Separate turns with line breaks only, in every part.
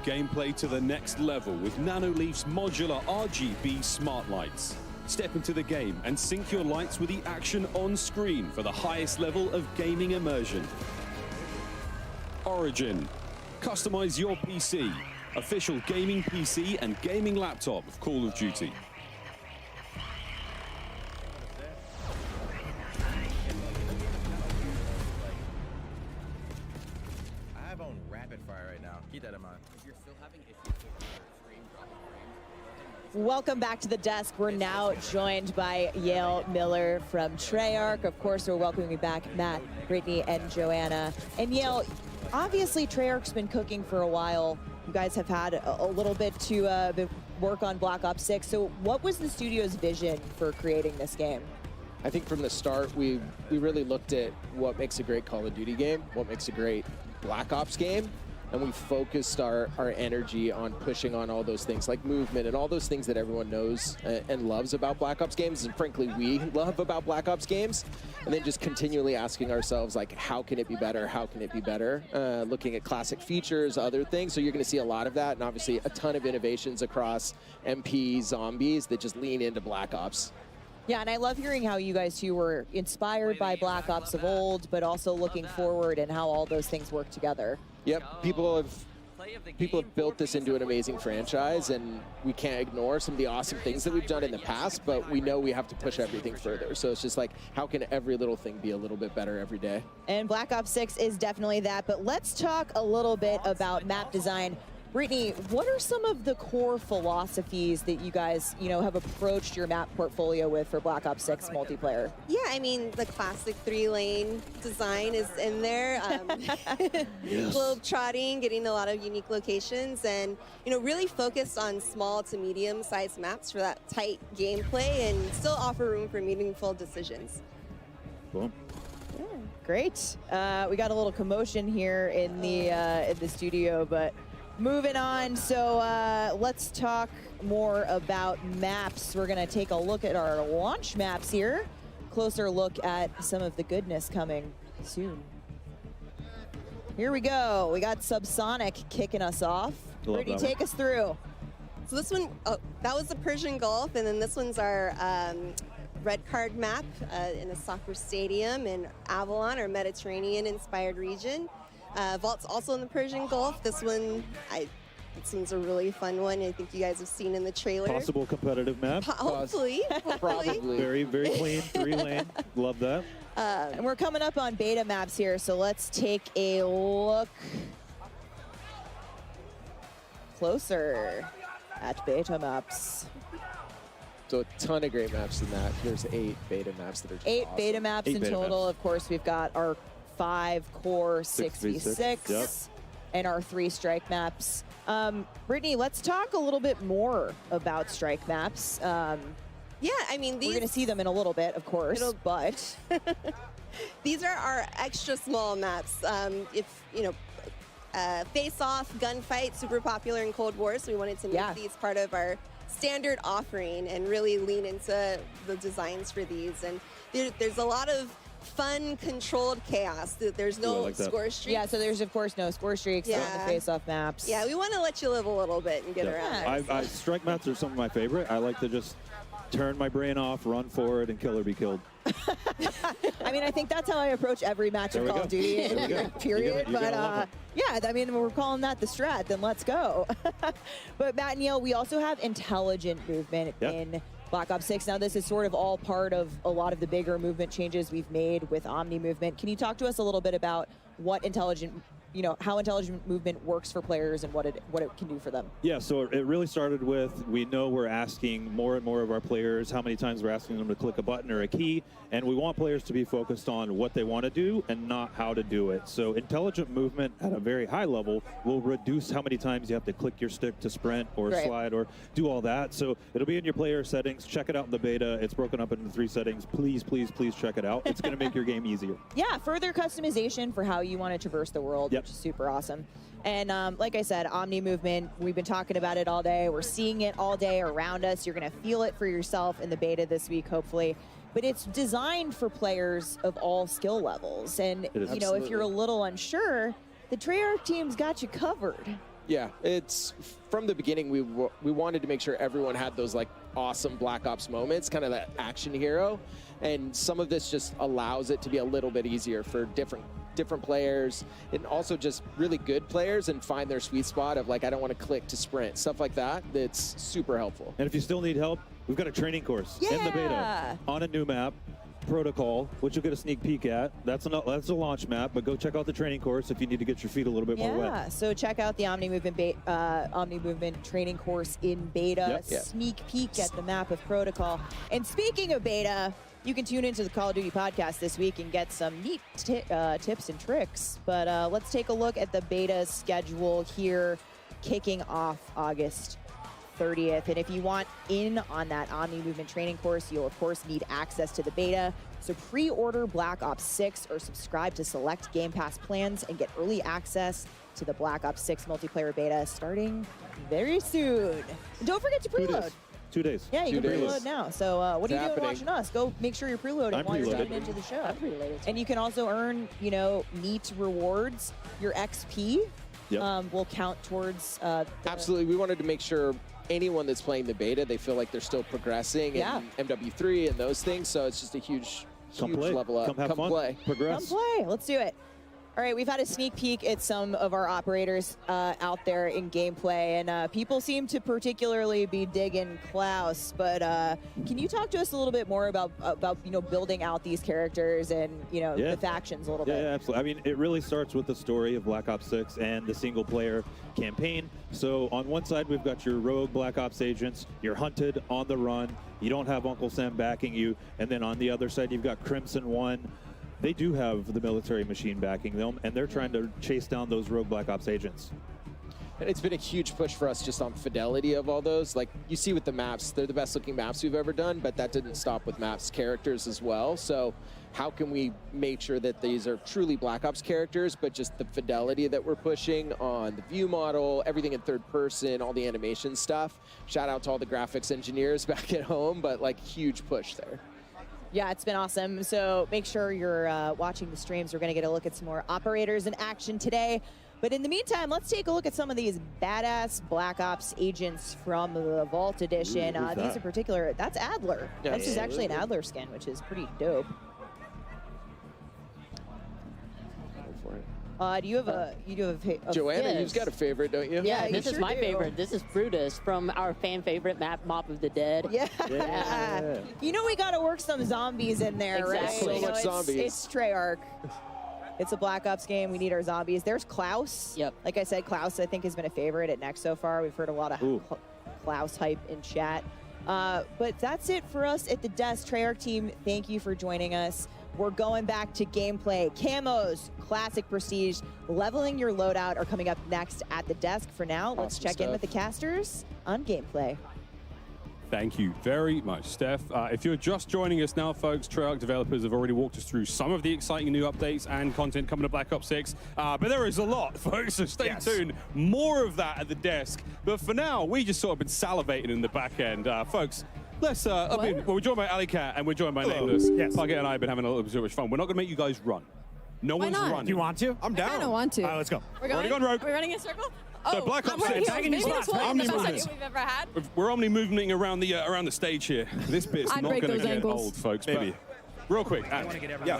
gameplay to the next level with Nanoleaf's modular RGB smart lights. Step into the game and sync your lights with the action on screen for the highest level of gaming immersion. Origin. Customize your PC. Official gaming PC and gaming laptop of Call of Duty.
I have on rapid fire right now. Keep that in mind. If you're still having issues with your stream dropping frames.
Welcome back to the desk. We're now joined by Yale Miller from Treyarch. Of course, we're welcoming back Matt, Brittany, and Joanna. And Yale, obviously Treyarch's been cooking for a while. You guys have had a little bit to work on Black Ops 6. So what was the studio's vision for creating this game?
I think from the start, we really looked at what makes a great Call of Duty game, what makes a great Black Ops game, and we focused our energy on pushing on all those things like movement and all those things that everyone knows and loves about Black Ops games, and frankly we love about Black Ops games, and then just continually asking ourselves, like, how can it be better, how can it be better, looking at classic features, other things. So you're going to see a lot of that, and obviously a ton of innovations across MP, zombies that just lean into Black Ops.
Yeah, and I love hearing how you guys too were inspired by Black Ops of old, but also looking forward and how all those things work together.
Yep, people have built this into an amazing franchise, and we can't ignore some of the awesome things that we've done in the past, but we know we have to push everything further. So it's just like, how can every little thing be a little bit better every day?
And Black Ops 6 is definitely that, but let's talk a little bit about map design. Brittany, what are some of the core philosophies that you guys, have approached your map portfolio with for Black Ops 6 multiplayer?
Yeah, I mean, the classic 3-lane design is in there. Globe trotting, getting a lot of unique locations, and really focused on small to medium-sized maps for that tight gameplay, and still offer room for meaningful decisions.
Boom.
Yeah, great. We got a little commotion here in the studio, but. Moving on, so let's talk more about maps. We're gonna take a look at our launch maps here. Closer look at some of the goodness coming soon. Here we go. We got Subsonic kicking us off. Brittany, take us through.
So this one, that was the Persian Gulf, and then this one's our red card map in a soccer stadium in Avalon, our Mediterranean-inspired region. Vault's also in the Persian Gulf. This one's a really fun one. I think you guys have seen in the trailer.
Possible competitive map.
Hopefully.
Probably.
Very, very clean, 3-lane. Love that.
And we're coming up on beta maps here, so let's take a look closer at beta maps.
So a ton of great maps in that. There's 8 beta maps that are just
8
awesome.
beta maps in total. Of course, we've got our 5 core 6v6
Yep.
and our 3 strike maps. Brittany, let's talk a little bit more about strike maps.
Yeah, I mean,
We're going to see them in a little bit, of course, but
these are our extra small maps. Face-off, gunfight, super popular in Cold War, so we wanted to make these part of our standard offering and really lean into the designs for these. And there's a lot of fun, controlled chaos. There's no score streaks.
Yeah, so there's, of course, no score streaks on the face-off maps.
Yeah, we want to let you live a little bit and get around.
Strike maps are some of my favorite. I like to just turn my brain off, run forward, and kill or be killed.
I mean, I think that's how I approach every match of Call of Duty, period. But yeah, I mean, we're calling that the strat, then let's go. But Matt and Yale, we also have intelligent movement in Black Ops 6. Now, this is sort of all part of a lot of the bigger movement changes we've made with Omni movement. Can you talk to us a little bit about what intelligent, how intelligent movement works for players and what it can do for them?
Yeah, so it really started with, we know we're asking more and more of our players how many times we're asking them to click a button or a key, and we want players to be focused on what they want to do and not how to do it. So intelligent movement at a very high level will reduce how many times you have to click your stick to sprint or slide or do all that. So it'll be in your player settings. Check it out in the beta. It's broken up into 3 settings. Please, please, please check it out. It's going to make your game easier.
Yeah, further customization for how you want to traverse the world, which is super awesome. And like I said, Omni movement, we've been talking about it all day. We're seeing it all day around us. You're going to feel it for yourself in the beta this week, hopefully. But it's designed for players of all skill levels. And, if you're a little unsure, the Treyarch team's got you covered.
Yeah, it's from the beginning we wanted to make sure everyone had those like awesome Black Ops moments, kind of that action hero, and some of this just allows it to be a little bit easier for different players, and also just really good players and find their sweet spot of like, I don't want to click to sprint, stuff like that. That's super helpful.
And if you still need help, we've got a training course in the beta on a new map, Protocol, which you'll get a sneak peek at. That's a launch map, but go check out the training course if you need to get your feet a little bit more wet.
Yeah, so check out the Omni Movement training course in beta. Sneak peek at the map of Protocol. And speaking of beta, you can tune into the Call of Duty podcast this week and get some neat tips and tricks. But let's take a look at the beta schedule here, kicking off August 30th. And if you want in on that Omni Movement training course, you'll of course need access to the beta. So pre-order Black Ops 6 or subscribe to select Game Pass plans and get early access to the Black Ops 6 multiplayer beta starting very soon. And don't forget to preload.
2 days.
Yeah, you
2
can
days.
preload now. So what are you doing watching us? Go make sure you're preloading
I'm
while you're
preloaded.
tuning into the show.
I'm preloaded.
And you can also earn, neat rewards. Your XP will count towards
Absolutely. We wanted to make sure anyone that's playing the beta, they feel like they're still progressing in MW3 and those things. So it's just a huge level up.
Come have fun.
Play.
Progress.
Come play. Let's do it. All right, we've had a sneak peek at some of our operators out there in gameplay, and people seem to particularly be digging Klaus. But can you talk to us a little bit more about building out these characters and the factions a little bit?
Yeah, absolutely. I mean, it really starts with the story of Black Ops 6 and the single-player campaign. So on one side, we've got your rogue Black Ops agents. You're hunted on the run. You don't have Uncle Sam backing you. And then on the other side, you've got Crimson One. They do have the military machine backing them, and they're trying to chase down those rogue Black Ops agents.
And it's been a huge push for us just on fidelity of all those. Like you see with the maps, they're the best looking maps we've ever done, but that didn't stop with maps characters as well. So how can we make sure that these are truly Black Ops characters, but just the fidelity that we're pushing on the view model, everything in third person, all the animation stuff. Shout out to all the graphics engineers back at home, but like huge push there.
Yeah, it's been awesome. So make sure you're watching the streams. We're going to get a look at some more operators in action today. But in the meantime, let's take a look at some of these badass Black Ops agents from the Vault Edition. These in particular, that's Adler.
Yeah,
that's just actually an Adler skin, which is pretty dope. Do you have a
Joanna, you've got a favorite, don't you?
Yeah,
this is my favorite. This is Brutus from our fan favorite map, Mob of the Dead.
Yeah. We got to work some zombies in there,
Exactly.
right?
So much zombies.
It's Treyarch. It's a Black Ops game. We need our zombies. There's Klaus.
Yep.
Like I said, Klaus, I think, has been a favorite at Next so far. We've heard a lot of Klaus hype in chat. But that's it for us at the desk. Treyarch team, thank you for joining us. We're going back to gameplay. Camos, Classic Prestige, leveling your loadout are coming up next at the desk. For now, let's check in with the casters on gameplay.
Thank you very much, Steph. If you're just joining us now, folks, Treyarch developers have already walked us through some of the exciting new updates and content coming to Black Ops 6. But there is a lot, folks, so stay tuned. More of that at the desk. But for now, we just sort of been salivating in the back end. Folks, let's, we're joined by Ali Cat and we're joined by Nameless.
Yes.
Target and I have been having a little bit too much fun. We're not going to make you guys run. No one's
Do
running.
you want to? I'm down.
I kind of want to.
All right, let's go.
We're going?
Already gone rogue.
Are we running in a circle?
So Black Ops 6.
Maybe this was
Omni
the best
movement.
idea we've ever had.
We're omni moving around the stage here. This bit's
I'd
not
break
going to
those
get
ankles.
old, folks.
Maybe.
But real quick, how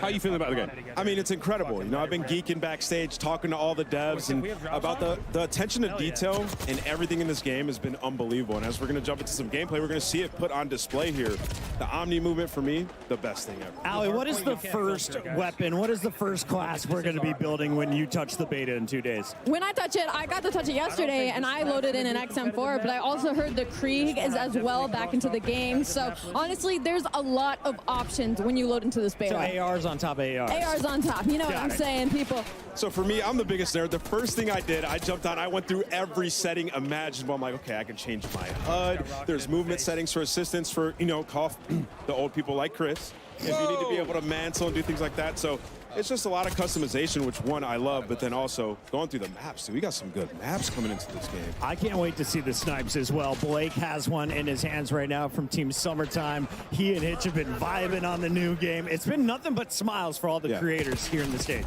are you feeling about the game?
I mean, it's incredible. I've been geeking backstage, talking to all the devs, and about the attention to detail and everything in this game has been unbelievable. And as we're going to jump into some gameplay, we're going to see it put on display here. The Omni movement, for me, the best thing ever.
Ali, what is the first weapon? What is the first class we're going to be building when you touch the beta in 2 days?
When I touch it, I got to touch it yesterday, and I loaded in an XM4, but I also heard the Krieg is as well back into the game. So honestly, there's a lot of options when you load into this beta.
So ARs on top of ARs.
AR's on top. You know what I'm saying, people.
So for me, I'm the biggest nerd. The first thing I did, I jumped on, I went through every setting imaginable. I'm like, okay, I can change my HUD. There's movement settings for assistance for, the old people like Chris. If you need to be able to mantle and do things like that. So it's just a lot of customization, which one I love, but then also going through the maps. Dude, we got some good maps coming into this game.
I can't wait to see the snipes as well. Blake has one in his hands right now from Team Summertime. He and Hitch have been vibing on the new game. It's been nothing but smiles for all the creators here in the stage.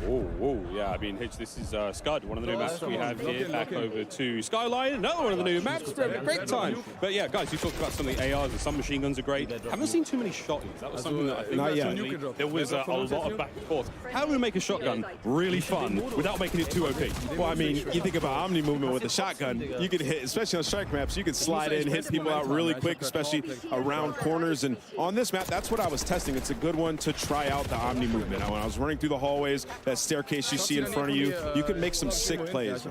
Oh, yeah. I mean, Hitch, this is Scud, one of the new maps we have here. Back over to Skyline, another one of the new maps. Great time. But yeah, guys, you talked about some of the ARs and some machine guns are great. Haven't seen too many shotguns. That was something that I think certainly there was a lot of back and forth. How do we make a shotgun really fun without making it too OP?
Well, I mean, you think about Omni movement with a shotgun, you could hit, especially on strike maps, you could slide in, hit people out really quick, especially around corners. And on this map, that's what I was testing. It's a good one to try out the Omni movement. When I was running through the hallways, that staircase you see in front of you, you can make some sick plays.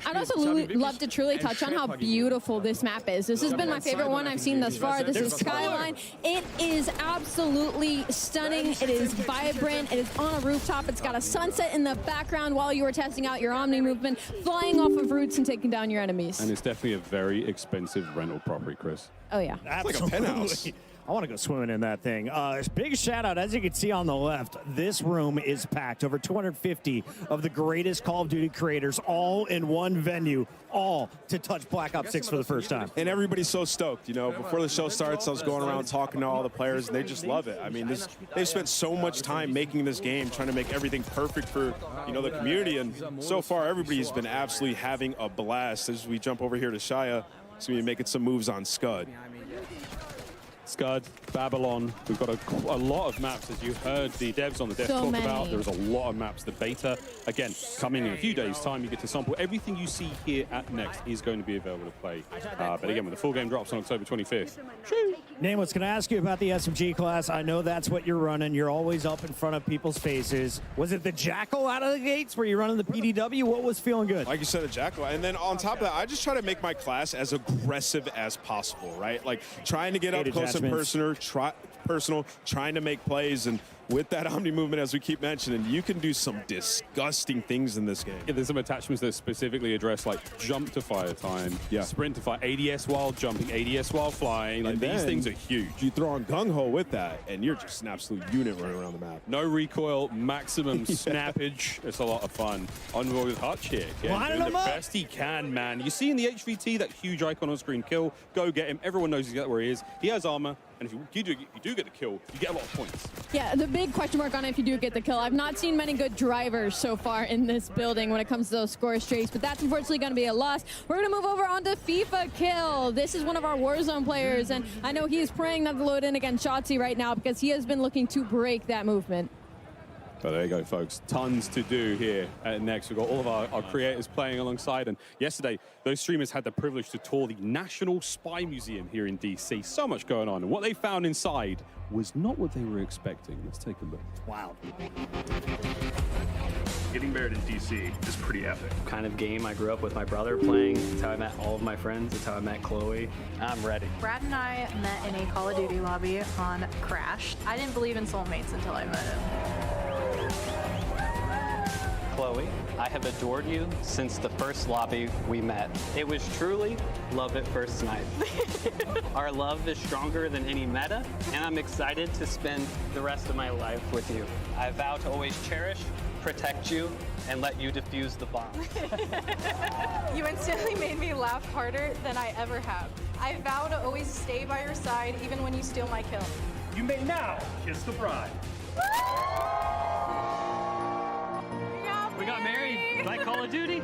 I'd also love to truly touch on how beautiful this map is. This has been my favorite one I've seen thus far. This is Skyline. It is absolutely stunning. It is vibrant. It is on a rooftop. It's got a sunset in the background while you are testing out your Omni movement, flying off of roofs and taking down your enemies.
And it's definitely a very expensive rental property, Chris.
Oh, yeah.
Absolutely.
It's like a penthouse.
I want to go swimming in that thing. Big shout out, as you can see on the left, this room is packed. Over 250 of the greatest Call of Duty creators all in one venue, all to touch Black Ops 6 for the first time.
And everybody's so stoked. You know, before the show starts, I was going around talking to all the players, and they just love it. I mean, they've spent so much time making this game, trying to make everything perfect for, you know, the community. And so far, everybody's been absolutely having a blast. As we jump over here to Shia, he's going to be making some moves on Scud.
Scud, Babylon, we've got a lot of maps, as you heard the devs on the dev talk about. There's a lot of maps. The beta, again, coming in a few days' time, you get to sample. Everything you see here at Next is going to be available to play. But again, when the full game drops on October 25th.
Nameless, can I ask you about the SMG class? I know that's what you're running. You're always up in front of people's faces. Was it the Jackal out of the gates? Were you running the PDW? What was feeling good?
Like you said, a Jackal. And then on top of that, I just try to make my class as aggressive as possible, right? Like trying to get up close and personal, trying to make plays. And with that Omni movement, as we keep mentioning, you can do some disgusting things in this game.
Yeah, there's some attachments that specifically address like jump to fire time, sprint to fire, ADS while jumping, ADS while flying. Like, these things are huge.
You throw on Gung Ho with that, and you're just an absolute unit running around the map.
No recoil, maximum snappage. It's a lot of fun. On with Hutch here. Doing the best he can, man. You see in the HVT, that huge icon on screen, kill, go get him. Everyone knows exactly where he is. He has armor. And if you do get the kill, you get a lot of points.
Yeah, the big question mark on it if you do get the kill. I've not seen many good drivers so far in this building when it comes to those score streaks, but that's unfortunately going to be a loss. We're going to move over onto FIFA Kill. This is one of our Warzone players, and I know he is praying not to load in against Shotzi right now because he has been looking to break that movement.
So there you go, folks. Tons to do here at Next. We've got all of our creators playing alongside. And yesterday, those streamers had the privilege to tour the National Spy Museum here in DC. So much going on. And what they found inside was not what they were expecting. Let's take a look.
Wow.
Getting married in DC is pretty epic.
Kind of game I grew up with my brother playing. It's how I met all of my friends. It's how I met Chloe. I'm ready.
Brad and I met in a Call of Duty lobby on Crash. I didn't believe in soulmates until I met him.
Chloe, I have adored you since the first lobby we met. It was truly love at first sight. Our love is stronger than any meta, and I'm excited to spend the rest of my life with you. I vow to always cherish, protect you, and let you defuse the bomb.
You instantly made me laugh harder than I ever have. I vow to always stay by your side even when you steal my kill.
You may now kiss the bride.
We got married like Call of Duty.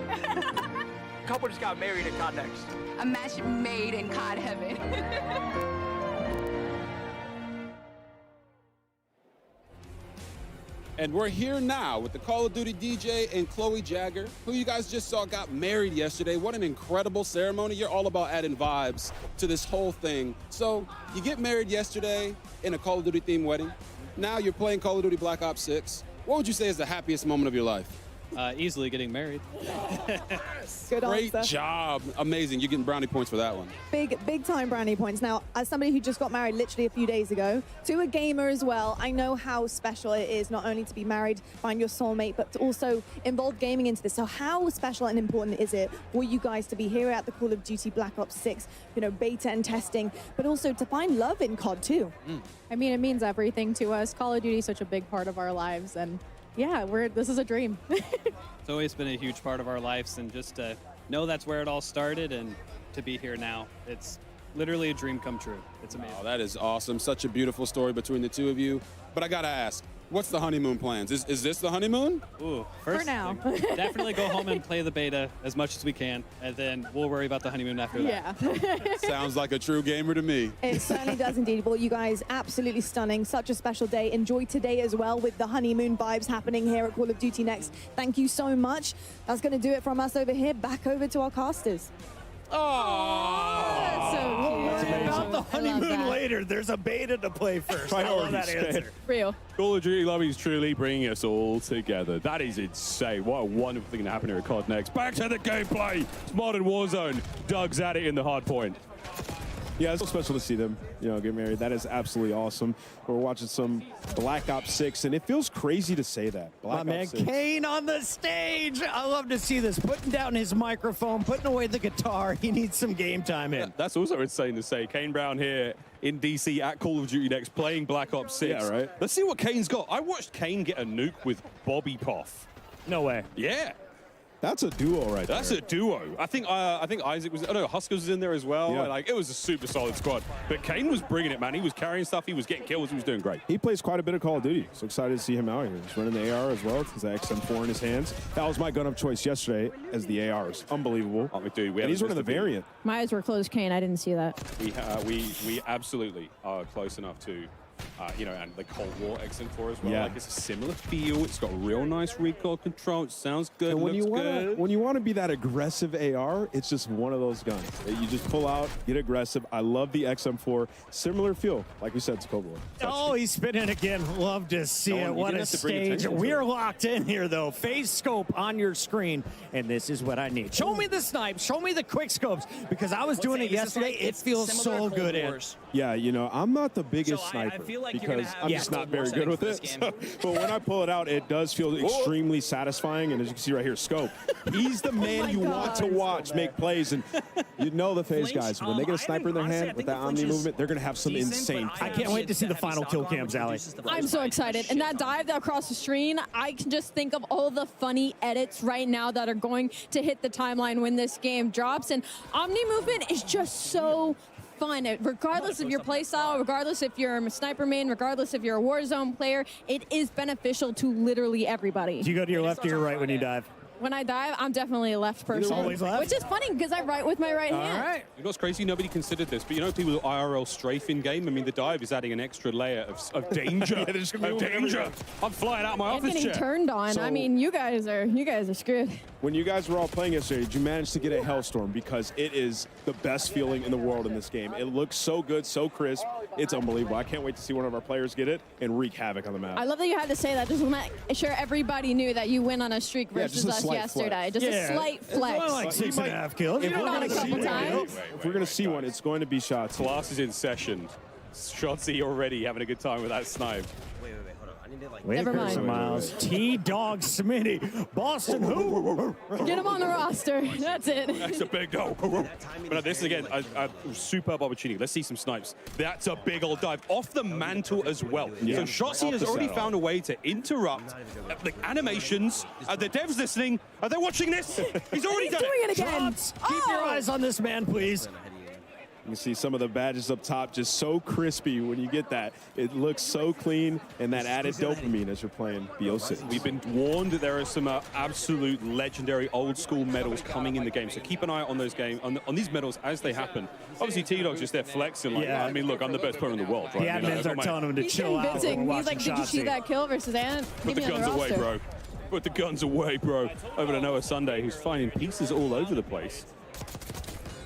Couple just got married at Codnext.
A match made in COD heaven.
And we're here now with the Call of Duty DJ and Chloe Jagger, who you guys just saw got married yesterday. What an incredible ceremony. You're all about adding vibes to this whole thing. So you get married yesterday in a Call of Duty themed wedding. Now you're playing Call of Duty Black Ops 6. What would you say is the happiest moment of your life?
Easily getting married.
Good
Great
answer.
job. Amazing. You're getting brownie points for that one.
Big time brownie points. Now, as somebody who just got married literally a few days ago, to a gamer as well, I know how special it is not only to be married, find your soulmate, but to also involve gaming into this. So how special and important is it for you guys to be here at the Call of Duty Black Ops 6, beta and testing, but also to find love in COD too?
I mean, it means everything to us. Call of Duty is such a big part of our lives, and
yeah, this is a dream.
It's always been a huge part of our lives, and just to know that's where it all started and to be here now, it's literally a dream come true. It's amazing.
Oh, that is awesome. Such a beautiful story between the two of you. But I gotta ask, what's the honeymoon plans? Is this the honeymoon?
Ooh,
For now.
Definitely go home and play the beta as much as we can, and then we'll worry about the honeymoon after that.
Yeah.
Sounds like a true gamer to me.
It certainly does indeed. Well, you guys, absolutely stunning. Such a special day. Enjoy today as well with the honeymoon vibes happening here at Call of Duty Next. Thank you so much. That's going to do it from us over here. Back over to our casters.
That's so cute.
About the honeymoon later. There's a beta to play first. I love that answer.
Real.
Call of Duty Lobby is truly bringing us all together. That is insane. What a wonderful thing to happen here at Codnext. Back to the gameplay. It's Modern Warzone. Doug's at it in the hard point.
Yeah, it's so special to see them, get married. That is absolutely awesome. We're watching some Black Ops 6, and it feels crazy to say that.
My man Kane on the stage. I love to see this. Putting down his microphone, putting away the guitar. He needs some game time in.
That's also insane to say. Kane Brown here in DC at Call of Duty Next playing Black Ops 6.
Yeah, right.
Let's see what Kane's got. I watched Kane get a nuke with Bobby Poff.
No way.
Yeah.
That's a duo right there.
That's a duo. I think Isaac was. Oh no, Huskers was in there as well.
Yeah.
Like it was a super solid squad. But Kane was bringing it, man. He was carrying stuff. He was getting kills. He was doing great.
He plays quite a bit of Call of Duty. So excited to see him out here. He's running the AR as well. He's the XM4 in his hands. That was my gun of choice yesterday as the ARs. Unbelievable.
Oh, dude,
and he's running the variant.
My eyes were closed, Kane. I didn't see that.
We absolutely are close enough to. And the Cold War XM4 as well.
Yeah.
Like it's a similar feel. It's got real nice recoil control. It sounds good.
And
when
you want to be that aggressive AR, it's just one of those guns that you just pull out, get aggressive. I love the XM4. Similar feel, like we said, it's Cold War.
Oh, he's spinning again. Love to see it. What a stage. We are locked in here, though. Phase scope on your screen, and this is what I need. Show me the snipes. Show me the quick scopes, because I was doing it yesterday. It feels so good.
Yeah, I'm not the biggest sniper.
I feel like
because I'm just not very good with it. So, but when I pull it out, it does feel extremely satisfying. And as you can see right here, Scope, he's the man you want to watch make plays. And the FaZe guys, when they get a sniper in their hand with that Omni movement, they're going to have some insane plays.
I can't wait to see the final kill cams, Allie.
I'm so excited. And that dive across the screen, I can just think of all the funny edits right now that are going to hit the timeline when this game drops. And Omni movement is just so fun. Regardless of your playstyle, regardless if you're a sniper main, regardless if you're a Warzone player, it is beneficial to literally everybody.
Do you go to your left or your right when you dive?
When I dive, I'm definitely a left person.
Always left?
Which is funny because I write with my right hand.
All right.
You know what's crazy? Nobody considered this, but people with IRL strafe in game. I mean, the dive is adding an extra layer of danger. I'm flying out of my office
getting
chair.
turned on.
So,
I mean, you guys are screwed.
When you guys were all playing yesterday, did you manage to get a Hellstorm? Because it is the best feeling in the world in this game. It looks so good, so crisp. It's unbelievable. I can't wait to see one of our players get it and wreak havoc on the map.
I love that you had to say that. Just to make sure everybody knew that you went on a streak versus us yesterday. Just a slight flex.
Well, like 6.5 kills.
You've done it a couple times.
If we're going to see one, it's going to be Shots.
Class is in session. Shotsy already having a good time with that snipe.
Wait, hold on. I need to like.
Wait,
Never mind.
Miles. T-Dog Smitty. Boston who?
Get him on the roster. That's it.
That's a big dog. But this is, again, a superb opportunity. Let's see some snipes. That's a big old dive off the mantle as well.
Yeah.
So Shotsy has already found a way to interrupt the animations. The devs listening. Are they watching this? He's already done
doing it again.
Keep your eyes on this man, please.
You can see some of the badges up top just so crispy when you get that. It looks so clean, and that added dopamine as you're playing BO6.
We've been warned that there are some absolute legendary old school medals coming in the game. So keep an eye on those on these medals as they happen. Obviously, T-Dog's just there flexing. Like, I mean, look, I'm the best player in the world, right?
The admins are telling him to chill out.
He's like, did you see that kill versus Ant?
Put the guns away, bro. Put the guns away, bro. Over to Noah Sunday, who's finding pieces all over the place.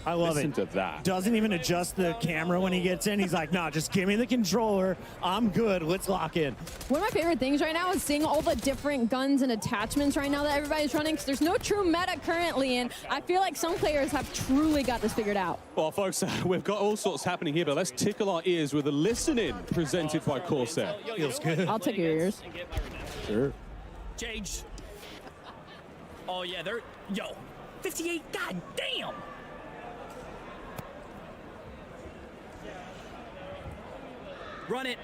I love
Listen
it.
to that.
Doesn't even adjust the camera when he gets in. He's like, nah, just give me the controller. I'm good. Let's lock in.
One of my favorite things right now is seeing all the different guns and attachments right now that everybody's running, because there's no true meta currently, and I feel like some players have truly got this figured out.
Well, folks, we've got all sorts happening here, but let's tickle our ears with a listen-in presented by Corsair.
Feels good.
I'll tickle your ears.
Sure.
Jage. Oh, yeah, they're... Yo, 58, god damn! Run it.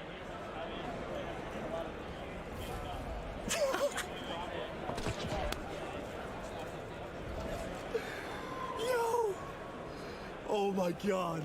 Oh my God.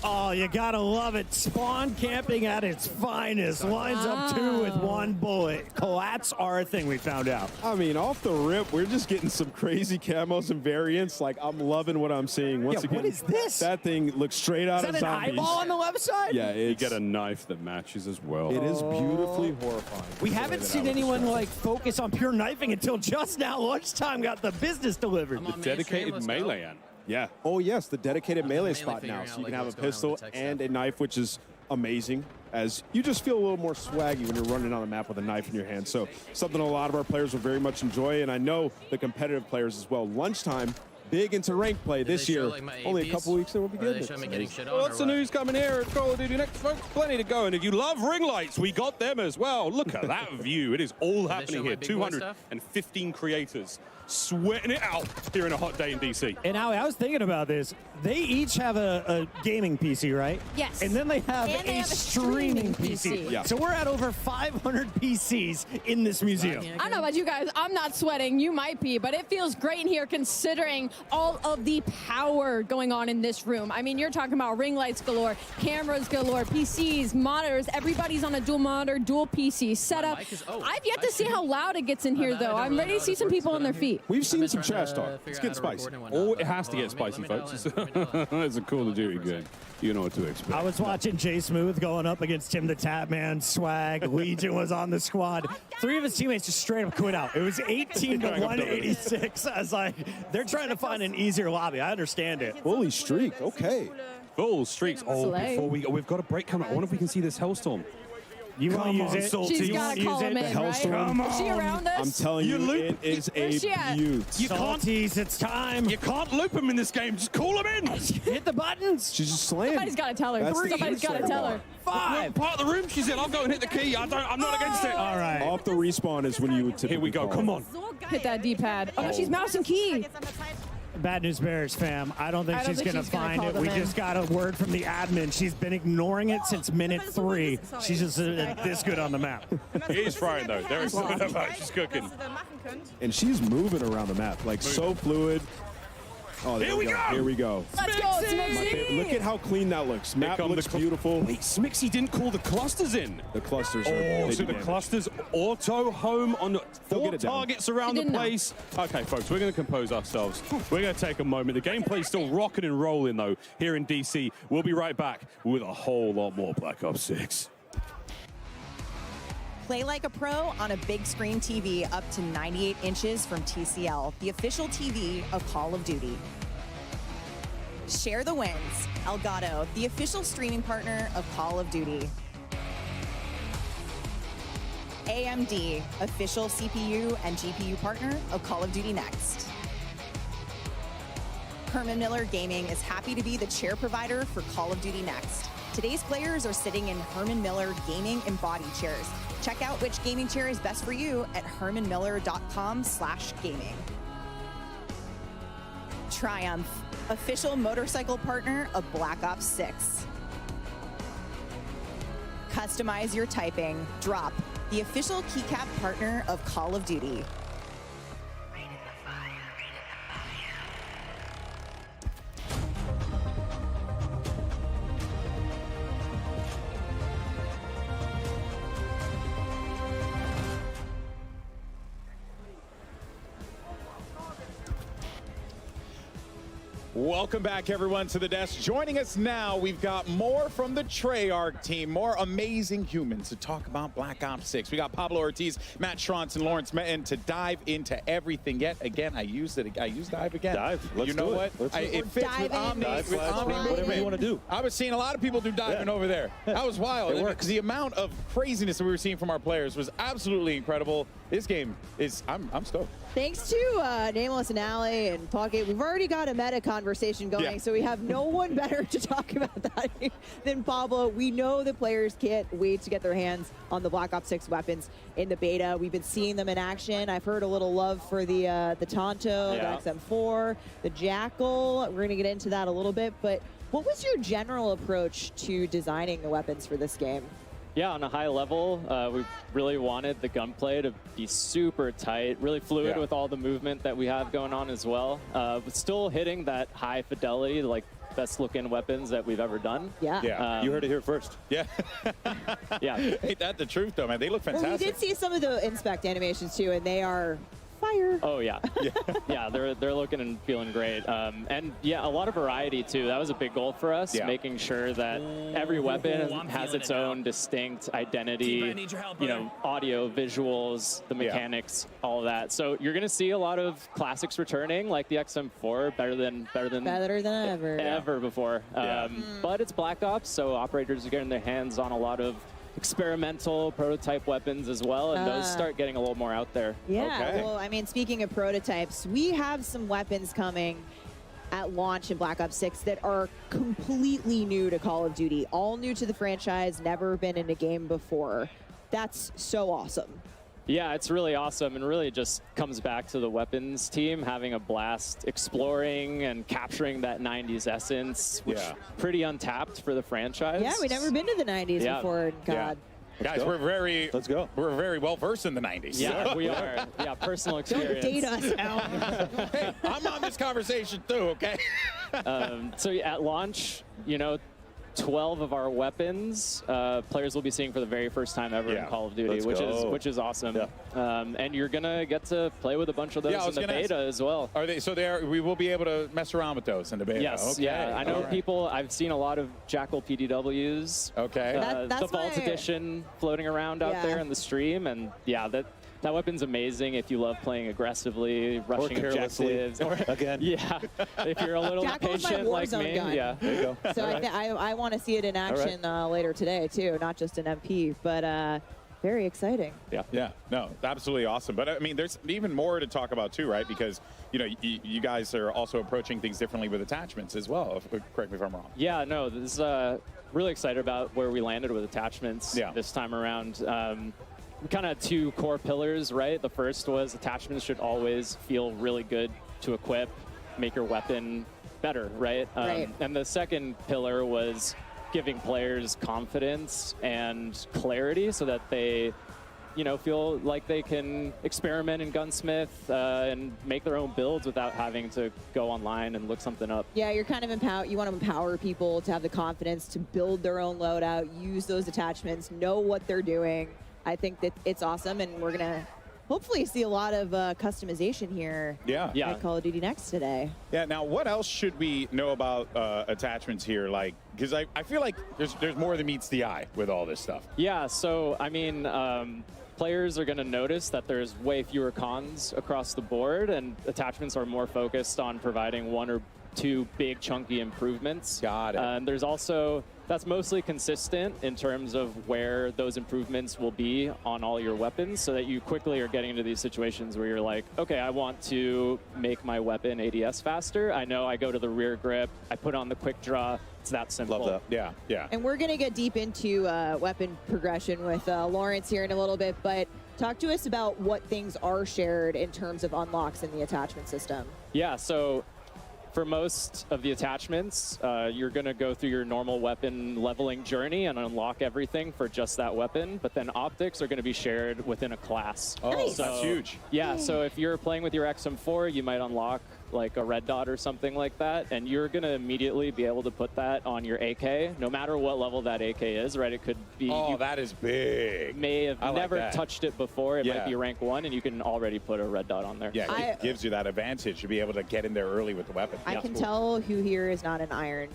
Oh, you gotta love it. Spawn camping at its finest. Lines up 2 with 1 bullet. Collats are a thing, we found out.
I mean, off the rip, we're just getting some crazy camos and variants. Like, I'm loving what I'm seeing. Once again,
what is this?
That thing looks straight out of
Is that an
zombies.
eyeball on the left side?
Yeah,
You get a knife that matches as well.
It is beautifully horrifying.
We haven't seen anyone like focus on pure knifing until just now. Lunchtime got the business delivered.
The dedicated melee end.
Yeah. Oh, yes, the dedicated melee
mainly
spot now.
figuring
So
out,
you
like,
can have a
what's going on
pistol
with the tech
and
stuff.
a knife, which is amazing, as you just feel a little more swaggy when you're running on the map with a knife in your hand. So something a lot of our players will very much enjoy, and I know the competitive players as well. Lunchtime, big into rank play this
they show,
year.
like, my
Only a
APs?
couple weeks and we'll be
Or are
good.
they showing me getting shit on?
Well,
or
lots of
what?
news coming here at Call of Duty Next, folks. Plenty to go. And if you love ring lights, we got them as well. Look at that view. It is all
show
happening
my
here.
big boy stuff?
215 creators sweating it out here in a hot day in DC.
And Howie, I was thinking about this. They each have a gaming PC, right?
Yes.
And then they have,
And they
a,
have a
streaming
streaming
PC.
PC.
Yeah.
So we're at over 500 PCs in this museum.
I don't know about you guys. I'm not sweating. You might be, but it feels great in here considering all of the power going on in this room. I mean, you're talking about ring lights galore, cameras galore, PCs, monitors. Everybody's on a dual monitor, dual PC setup.
mic is- oh,
I've yet to see how loud it gets in here,
bad, I
though.
don't
I'm
really
ready
know
to
how
see
this
some
works,
people
but
on their
I'm
feet.
We've
I've
seen
been
some
trying
trash
to
talk.
figure
It's
out
getting
how to
spicy.
record and whatnot,
Oh,
but,
it has to get
let
spicy,
me know.
folks.
Let me know.
It's a Call of Duty good. You know what to expect.
I was watching Jay Smooth going up against Tim the Tap Man, Swag, Legion was on the squad. 3 of his teammates just straight up quit out. It was 18 to 186. I was like, they're trying to find an easier lobby. I understand it.
Fully streaked. Okay.
Full streaks. Oh,
Slay.
before we've got a break coming. I wonder if we can see this Hellstorm.
You want to use it?
Salty.
She's
You
got to call him in, right?
Hellstorm.
Is she around us?
I'm telling
You
you,
loop-
it is
Where's she
a
at?
beaut.
You can't-
Salties, it's time.
You can't loop him in this game. Just call him in.
Hit the buttons.
She's just slaying.
Somebody's got to tell her.
That's the
Somebody's got to tell her.
5.
Part of the room she's in. I'll go and hit the key. I'm not against it.
All right.
Off the respawn is when you would typically
Here we go.
call
Come
it.
on.
Hit that D-pad. Oh, no, she's mouse and key.
Bad news bears, fam. I don't think
I don't
she's
think
going to
she's gonna
find
call
it.
them
We
in.
just got a word from the admin. She's been ignoring it since minute 3. She's just this good on the map.
It is frying, though. There is something about she's cooking.
And she's moving around the map, like so fluid. Oh, there
Here we go.
Here we go.
Let's go, Smixy.
Look at how clean that looks. Map
come the
looks
cl-
beautiful.
Wait, Smixy didn't call the clusters in.
The clusters are
Oh,
big
so the
damage.
clusters auto home on
They'll
4
get it down.
targets around the
didn't know.
place. Okay, folks, we're going to compose ourselves. We're going to take a moment. The gameplay's still rocking and rolling, though, here in DC. We'll be right back with a whole lot more Black Ops 6.
Play like a pro on a big screen TV up to 98 inches from TCL, the official TV of Call of Duty. Share the wins. Elgato, the official streaming partner of Call of Duty. AMD, official CPU and GPU partner of Call of Duty Next. Herman Miller Gaming is happy to be the chair provider for Call of Duty Next. Today's players are sitting in Herman Miller Gaming embodied chairs. Check out which gaming chair is best for you at hermanmiller.com/gaming. Triumph, official motorcycle partner of Black Ops 6. Customize your typing. Drop, the official keycap partner of Call of Duty.
Welcome back, everyone, to the desk. Joining us now, we've got more from the Treyarch team, more amazing humans to talk about Black Ops 6. We got Pablo Ortiz, Matt Schrontz, and Lawrence Metten to dive into everything. Yet again, I used dive again.
Dive. Let's
you know
do it.
what?
Let's do it.
It fits with
Dive in.
Omni.
Dive,
With
flash,
Omni,
whatever you want to do.
I was seeing a lot of people do diving over there. That was wild.
It works.
The amount of craziness that we were seeing from our players was absolutely incredible. This game is, I'm stoked.
Thanks to Nameless and Alley and Pocket, we've already got a meta conversation going,
Yeah.
so we have no one better to talk about that than Pablo. We know the players can't wait to get their hands on the Black Ops 6 weapons in the beta. We've been seeing them in action. I've heard a little love for the Tonto,
Yeah.
the XM4, the Jackal. We're going to get into that a little bit, but what was your general approach to designing the weapons for this game?
Yeah, on a high level, we really wanted the gunplay to be super tight, really fluid with all the movement that we have going on as well. But still hitting that high fidelity, like best looking weapons that we've ever done.
Yeah. You heard it here first.
Yeah.
Yeah.
Ain't that the truth, though, man? They look fantastic.
Well, we did see some of the inspect animations too, and they are fire.
Oh yeah, yeah, they're looking and feeling great, and yeah, a lot of variety too. That was a big goal for us, making sure that every weapon has its own distinct identity. You know, audio, visuals, the mechanics, all of that. So you're gonna see a lot of classics returning, like the XM4, better than ever before. But it's Black Ops, so operators are getting their hands on a lot of experimental prototype weapons as well, and those start getting a little more out there.
Yeah, well, I mean, speaking of prototypes, we have some weapons coming at launch in Black Ops 6 that are completely new to Call of Duty, all new to the franchise, never been in a game before. That's so awesome.
Yeah, it's really awesome, and really just comes back to the weapons team having a blast exploring and capturing that 90s essence, which is pretty untapped for the franchise.
Yeah, we've never been to the 90s before, God.
Guys, we're very well versed in the 90s.
Yeah, we are. Yeah, personal experience.
Don't date us now.
Hey, I'm on this conversation too, okay?
So at launch, you know, 12 of our weapons players will be seeing for the very first time ever in Call of Duty, which is awesome. And you're gonna get to play with a bunch of those in the beta as well.
Are they? So we will be able to mess around with those in the beta.
Yes.
Okay.
Yeah. I know people. I've seen a lot of Jackal PDWs.
Okay.
The Vault Edition floating around out there in the stream, and that weapon's amazing if you love playing aggressively, rushing objectives.
Again.
Yeah. If you're a little impatient like me.
Gun.
Yeah.
There you go.
So I want to see it in action later today too, not just an MP, but very exciting.
Yeah. No, absolutely awesome. But I mean, there's even more to talk about too, right? Because you know, you guys are also approaching things differently with attachments as well. Correct me if I'm wrong.
Yeah. No. This is really excited about where we landed with attachments this time around. Kind of two core pillars, right? The first was attachments should always feel really good to equip, make your weapon better, right? And the second pillar was giving players confidence and clarity so that they, you know, feel like they can experiment in Gunsmith and make their own builds without having to go online and look something up.
Yeah, you're kind of you want to empower people to have the confidence to build their own loadout, use those attachments, know what they're doing. I think that it's awesome, and we're going to hopefully see a lot of customization here at Call of Duty Next today.
Yeah, now what else should we know about attachments here? Like, because I feel like there's more than meets the eye with all this stuff.
Yeah, so, I mean, players are going to notice that there's way fewer cons across the board, and attachments are more focused on providing one or two big chunky improvements.
Got it.
And there's also, that's mostly consistent in terms of where those improvements will be on all your weapons, so that you quickly are getting into these situations where you're like, okay, I want to make my weapon ADS faster. I know I go to the rear grip, I put on the quick draw. It's that simple.
Love that.
Yeah.
And we're going to get deep into weapon progression with Lawrence here in a little bit, but talk to us about what things are shared in terms of unlocks in the attachment system.
Yeah, so for most of the attachments, you're going to go through your normal weapon leveling journey and unlock everything for just that weapon, but then optics are going to be shared within a class.
Oh, nice. That's huge.
Yeah, so if you're playing with your XM4, you might unlock like a red dot or something like that, and you're going to immediately be able to put that on your AK, no matter what level that AK is, right? It could be...
Oh, that is big.
May have never touched it before. It might be rank 1, and you can already put a red dot on there.
Yeah, it gives you that advantage to be able to get in there early with the weapon.
I can tell who here is not an iron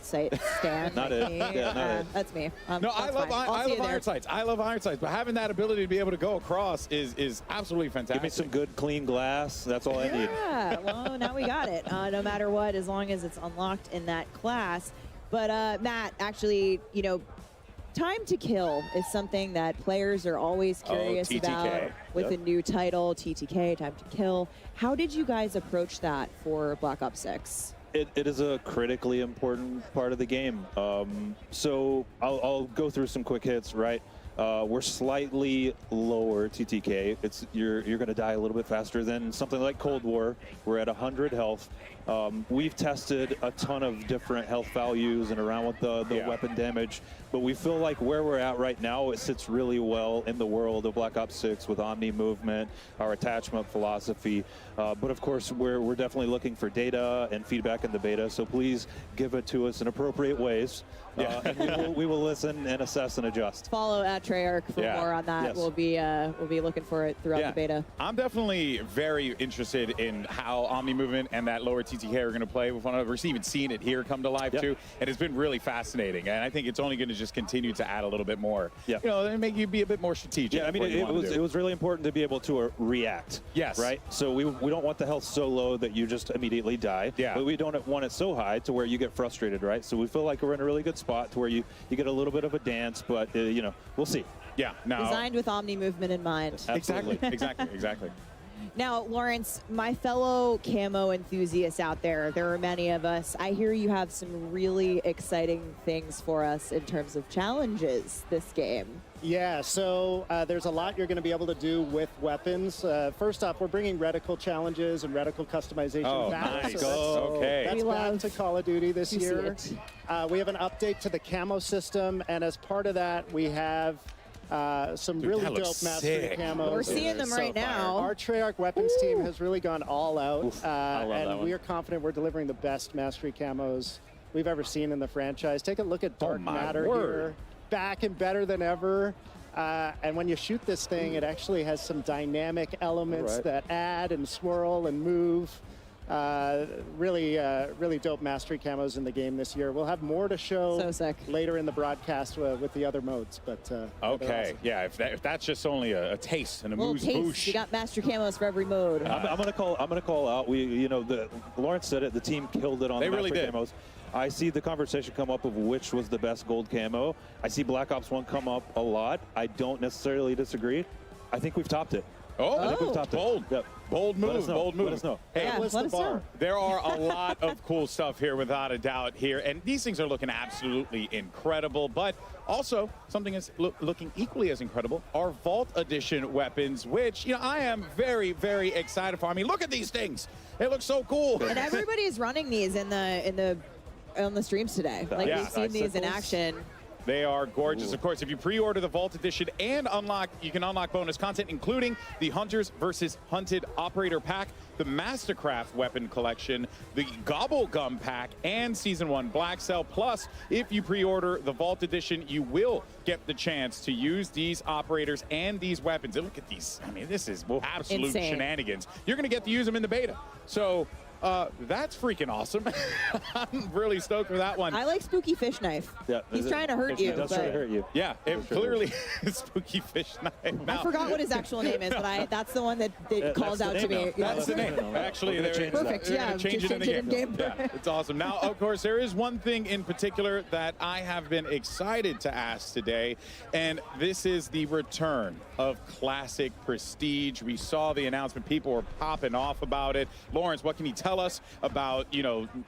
sight stand.
Not
like
it.
me.
Yeah, not it.
That's me.
No, I love iron sights. I love iron sights, but having that ability to be able to go across is absolutely fantastic.
Give me some good, clean glass. That's all I need.
Yeah, well, now we got it. No matter what, as long as it's unlocked in that class. But Matt, actually, you know, time to kill is something that players are always curious about with a new title, TTK, time to kill. How did you guys approach that for Black Ops 6?
It is a critically important part of the game. So I'll go through some quick hits, right? We're slightly lower TTK. You're going to die a little bit faster than something like Cold War. We're at 100 health. We've tested a ton of different health values and around with the weapon damage, but we feel like where we're at right now, it sits really well in the world of Black Ops 6 with Omni movement, our attachment philosophy. But of course, we're definitely looking for data and feedback in the beta, so please give it to us in appropriate ways. And we will listen and assess and adjust.
Follow at Treyarch for more on that.
Yes.
We'll be looking for it throughout the beta.
I'm definitely very interested in how Omni movement and that lower TTK are going to play with one another. We've even seen it here come to life too, and it's been really fascinating. And I think it's only going to just continue to add a little bit more. You know, and make you be a bit more strategic.
Yeah, I mean, it was really important to be able to react.
Yes.
Right. So we don't want the health so low that you just immediately die. Yeah. But we don't want it so high to where you get frustrated, right? So we feel like we're in a really good spot to where you get a little bit of a dance, but you know, we'll see.
Yeah. No.
Designed with Omni movement in mind.
Exactly. Exactly.
Now, Lawrence, my fellow camo enthusiasts out there are many of us. I hear you have some really exciting things for us in terms of challenges this game.
Yeah, so there's a lot you're going to be able to do with weapons. First off, we're bringing reticle challenges and reticle customization back.
Nice.
So that's back to Call of Duty this year.
See
We have an update to the camo system, and as part of that, we have some really dope mastery camos.
We're seeing them right now.
Our Treyarch weapons team has really gone all out, and we are confident we're delivering the best mastery camos we've ever seen in the franchise. Take a look at Dark Matter here. Back and better than ever. And when you shoot this thing, it actually has some dynamic elements that add and swirl and move. Really dope mastery camos in the game this year. We'll have more to show later in the broadcast with the other modes. But
okay,
awesome.
yeah. If that's just only a taste and a
Little
moose
taste.
boosh.
You got master camos for every mode.
I'm gonna call out. Lawrence said it. The team killed it on
They
the
really
master
did.
camos. I see the conversation come up of which was the best gold camo. I see Black Ops 1 come up a lot. I don't necessarily disagree. I think we've topped it. I think we've topped
bold.
it. Yep.
Bold move, bold move.
Let us know.
Hey,
let us know.
there are a lot of cool stuff here, without a doubt here, and these things are looking absolutely incredible, but also something is looking equally as incredible, our Vault Edition weapons, which, you know, I am very, very excited for. I mean, look at these things. They look so cool.
And everybody's running these on the streams today. Like we've seen these in action.
They are gorgeous. Of course, if you pre-order the Vault Edition and you can unlock bonus content, including the Hunters versus Hunted Operator Pack, the Mastercraft Weapon Collection, the Gobble Gum Pack, and Season 1 Black Cell. Plus, if you pre-order the Vault Edition, you will get the chance to use these operators and these weapons. And look at these. I mean, this is absolute shenanigans. You're going to get to use them in the beta. So that's freaking awesome. I'm really stoked for that one.
I like Spooky Fish Knife. Yeah, he's trying to hurt you.
He does try to hurt you.
Yeah, it clearly is Spooky Fish Knife.
I forgot what his actual name is, but that's the one that calls out to me.
That's the name. Actually, they're
perfect.
They're change it in the game. Yeah, it's awesome. Now, of course, there is one thing in particular that I have been excited to ask today, and this is the return of Classic Prestige. We saw the announcement. People were popping off about it. Lawrence, what can you tell us about,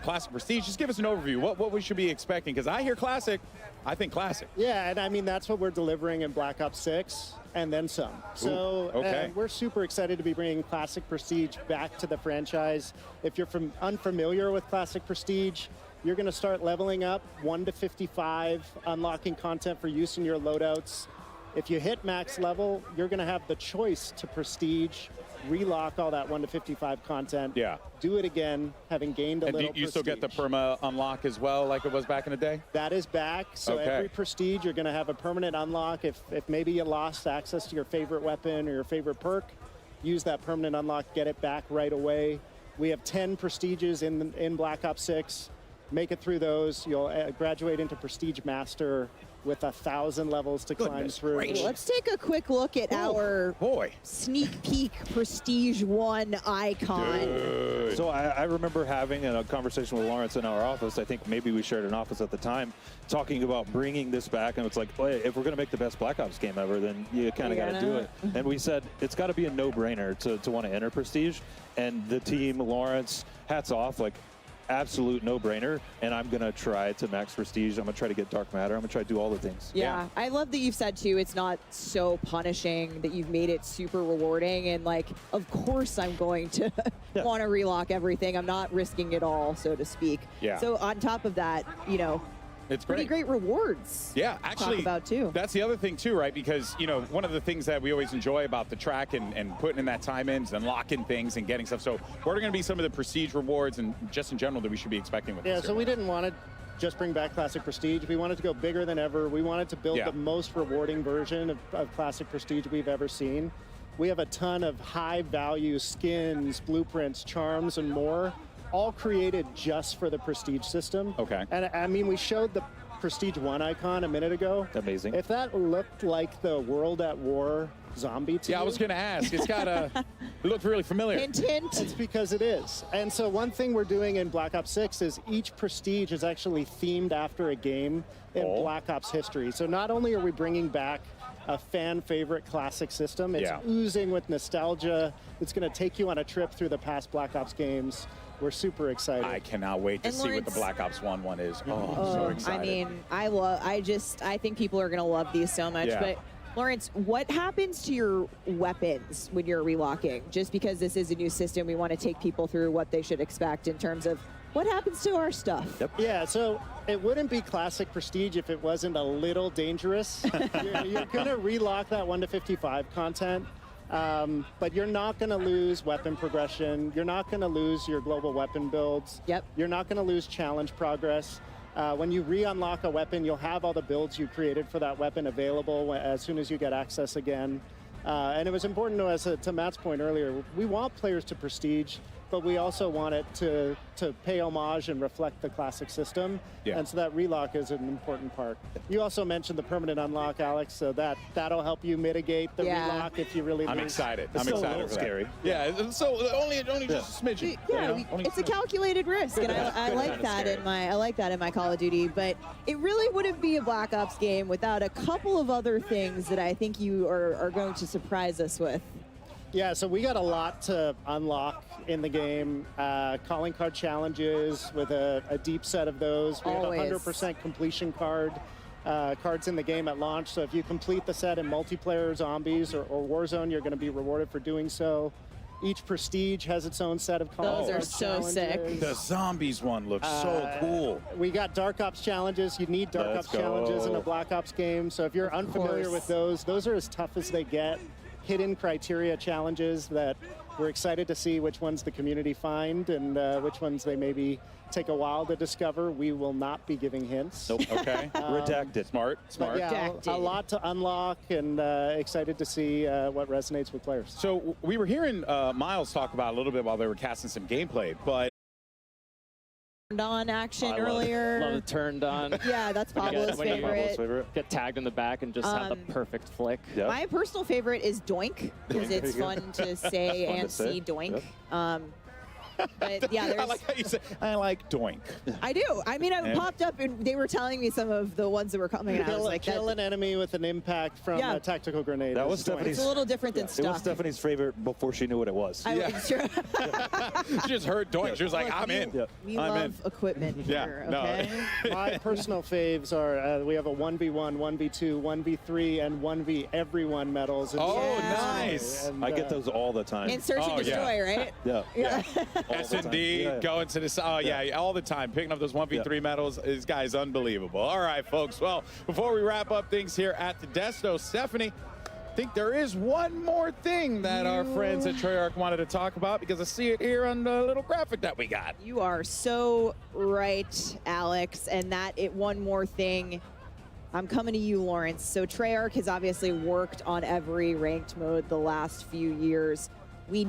Classic Prestige? Just give us an overview. What we should be expecting, because I hear Classic, I think Classic.
Yeah, and I mean, that's what we're delivering in Black Ops 6 and then some. So we're super excited to be bringing Classic Prestige back to the franchise. If you're unfamiliar with Classic Prestige, you're going to start leveling up 1 to 55, unlocking content for use in your loadouts. If you hit max level, you're going to have the choice to Prestige, relock all that 1 to 55 content.
Yeah.
Do it again, having gained a little
do you still get the perma unlock as well, like it was back in the day?
That is back. So every Prestige, you're going to have a permanent unlock. If maybe you lost access to your favorite weapon or your favorite perk, use that permanent unlock, get it back right away. We have 10 Prestiges in Black Ops 6. Make it through those. You'll graduate into Prestige Master with 1,000 levels to climb through.
Let's take a quick look at our sneak peek Prestige 1 icon.
Dude. So I remember having a conversation with Lawrence in our office. I think maybe we shared an office at the time, talking about bringing this back. And it's like, well, if we're going to make the best Black Ops game ever, then you kind of got to do it. And we said it's got to be a no-brainer to want to enter Prestige. And the team, Lawrence, hats off. Like, absolute no-brainer, and I'm going to try to max prestige. I'm going to try to get dark matter. I'm going to try to do all the things.
Yeah, I love that you've said too, it's not so punishing, that you've made it super rewarding, and like, of course I'm going to want to relock everything. I'm not risking it all, so to speak.
Yeah.
So on top of that, you know,
it's
pretty great rewards.
Yeah,
to
actually,
talk about too.
That's the other thing too, right? Because, you know, one of the things that we always enjoy about the track and putting in that time in is unlocking things and getting stuff. So what are going to be some of the prestige rewards and just in general that we should be expecting with this?
Yeah, so we didn't want to just bring back Classic Prestige. We wanted to go bigger than ever. We wanted to build the most rewarding version of Classic Prestige we've ever seen. We have a ton of high-value skins, blueprints, charms, and more, all created just for the Prestige system.
Okay.
And I mean, we showed the Prestige 1 icon a minute ago.
Amazing.
If that looked like the World at War zombie to
Yeah, I
you,
was going to ask. It's got a, it looked really familiar.
Hint, hint.
It's because it is. And so one thing we're doing in Black Ops 6 is each Prestige is actually themed after a game in Black Ops history. So not only are we bringing back a fan favorite classic system, it's oozing with nostalgia. It's going to take you on a trip through the past Black Ops games. We're super excited.
I cannot wait to see what the Black Ops 1 one is. Oh, I'm so excited.
I mean, I think people are going to love these so much.
Yeah.
But Lawrence, what happens to your weapons when you're relocking? Just because this is a new system, we want to take people through what they should expect in terms of what happens to our stuff.
Yeah, so it wouldn't be Classic Prestige if it wasn't a little dangerous. You're going to relock that 1 to 55 content. But you're not going to lose weapon progression. You're not going to lose your global weapon builds. You're not going to lose challenge progress. When you re-unlock a weapon, you'll have all the builds you created for that weapon available as soon as you get access again. And it was important to us, to Matt's point earlier, we want players to prestige, but we also want it to pay homage and reflect the classic system. And so that relock is an important part. You also mentioned the permanent unlock, Alex, so that'll help you mitigate the relock if you really
I'm
lose.
excited.
It's
I'm
still
excited
a
for
little
that.
scary.
Yeah, so only just a smidgen.
Yeah,
you know?
it's a calculated risk, and I like that in my Call of Duty. But it really wouldn't be a Black Ops game without a couple of other things that I think you are going to surprise us with.
Yeah, so we got a lot to unlock in the game. Calling card challenges with a deep set of those. We
Always.
have 100% completion cards in the game at launch. So if you complete the set in multiplayer, zombies, or Warzone, you're going to be rewarded for doing so. Each Prestige has its own set of calling card challenges.
The zombies one looks so cool.
We got Dark Ops challenges. You need Dark Ops challenges in a Black Ops game. So if you're unfamiliar with those are as tough as they get. Hidden criteria challenges that we're excited to see which ones the community find and which ones they maybe take a while to discover. We will not be giving hints.
Nope. Okay. Redacted. Smart.
Yeah, a lot to unlock, and excited to see what resonates with players.
So we were hearing Miles talk about a little bit while they were casting some gameplay, but
Turned on action
I
earlier.
Love the turned on.
Yeah, that's Pablo's favorite.
Get tagged in the back and just have the perfect flick.
My personal favorite is Doink, because it's
There you go.
fun to say
Fun to
and
say.
see Doink. But yeah, there's.
I like how you say, I like Doink.
I do. I mean, I
Yeah.
popped up and they were telling me some of the ones that were coming. And I was like,
kill an enemy with an impact from a tactical grenade.
That was
It's doing-
Stephanie's.
It's a little different than
It was
stuff.
Stephanie's favorite before she knew what it was.
She just heard Doink. She was like, I'm in.
We
I'm
love
in.
equipment
Yeah,
here,
no.
okay?
My personal faves are we have a 1v1, 1v2, 1v3, and 1v everyone medals. in
Oh,
Season 2.
nice.
And,
I get those all the time.
And search and destroy, right?
Yeah.
Yeah.
S&D, going to the all the time, picking up those 1v3 medals. This guy's unbelievable. All right, folks. Well, before we wrap up things here at the Desto, Stephanie, I think there is one more thing that our friends at Treyarch wanted to talk about, because I see it here on the little graphic that we got.
You are so right, Alex. And one more thing. I'm coming to you, Lawrence. So Treyarch has obviously worked on every ranked mode the last few years. We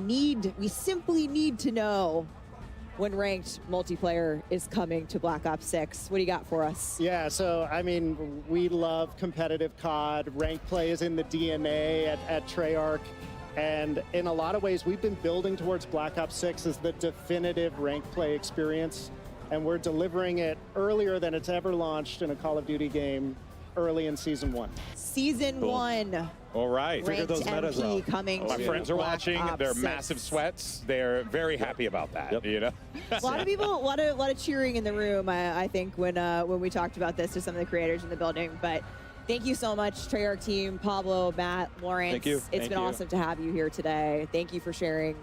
simply need to know when ranked multiplayer is coming to Black Ops 6. What do you got for us?
Yeah, so, I mean, we love competitive COD. Ranked play is in the DNA at Treyarch. And in a lot of ways, we've been building towards Black Ops 6 as the definitive ranked play experience. And we're delivering it earlier than it's ever launched in a Call of Duty game, early in Season 1.
Season 1.
All right.
Ranked MP coming
My
to
friends are
Black
watching.
Ops
They're
6.
massive sweats. They're very happy about that. You know.
A lot of people, a lot of cheering in the room. I think when we talked about this to some of the creators in the building. But thank you so much, Treyarch team, Pablo, Matt, Lawrence.
Thank you.
It's been awesome to have you here today. Thank you for sharing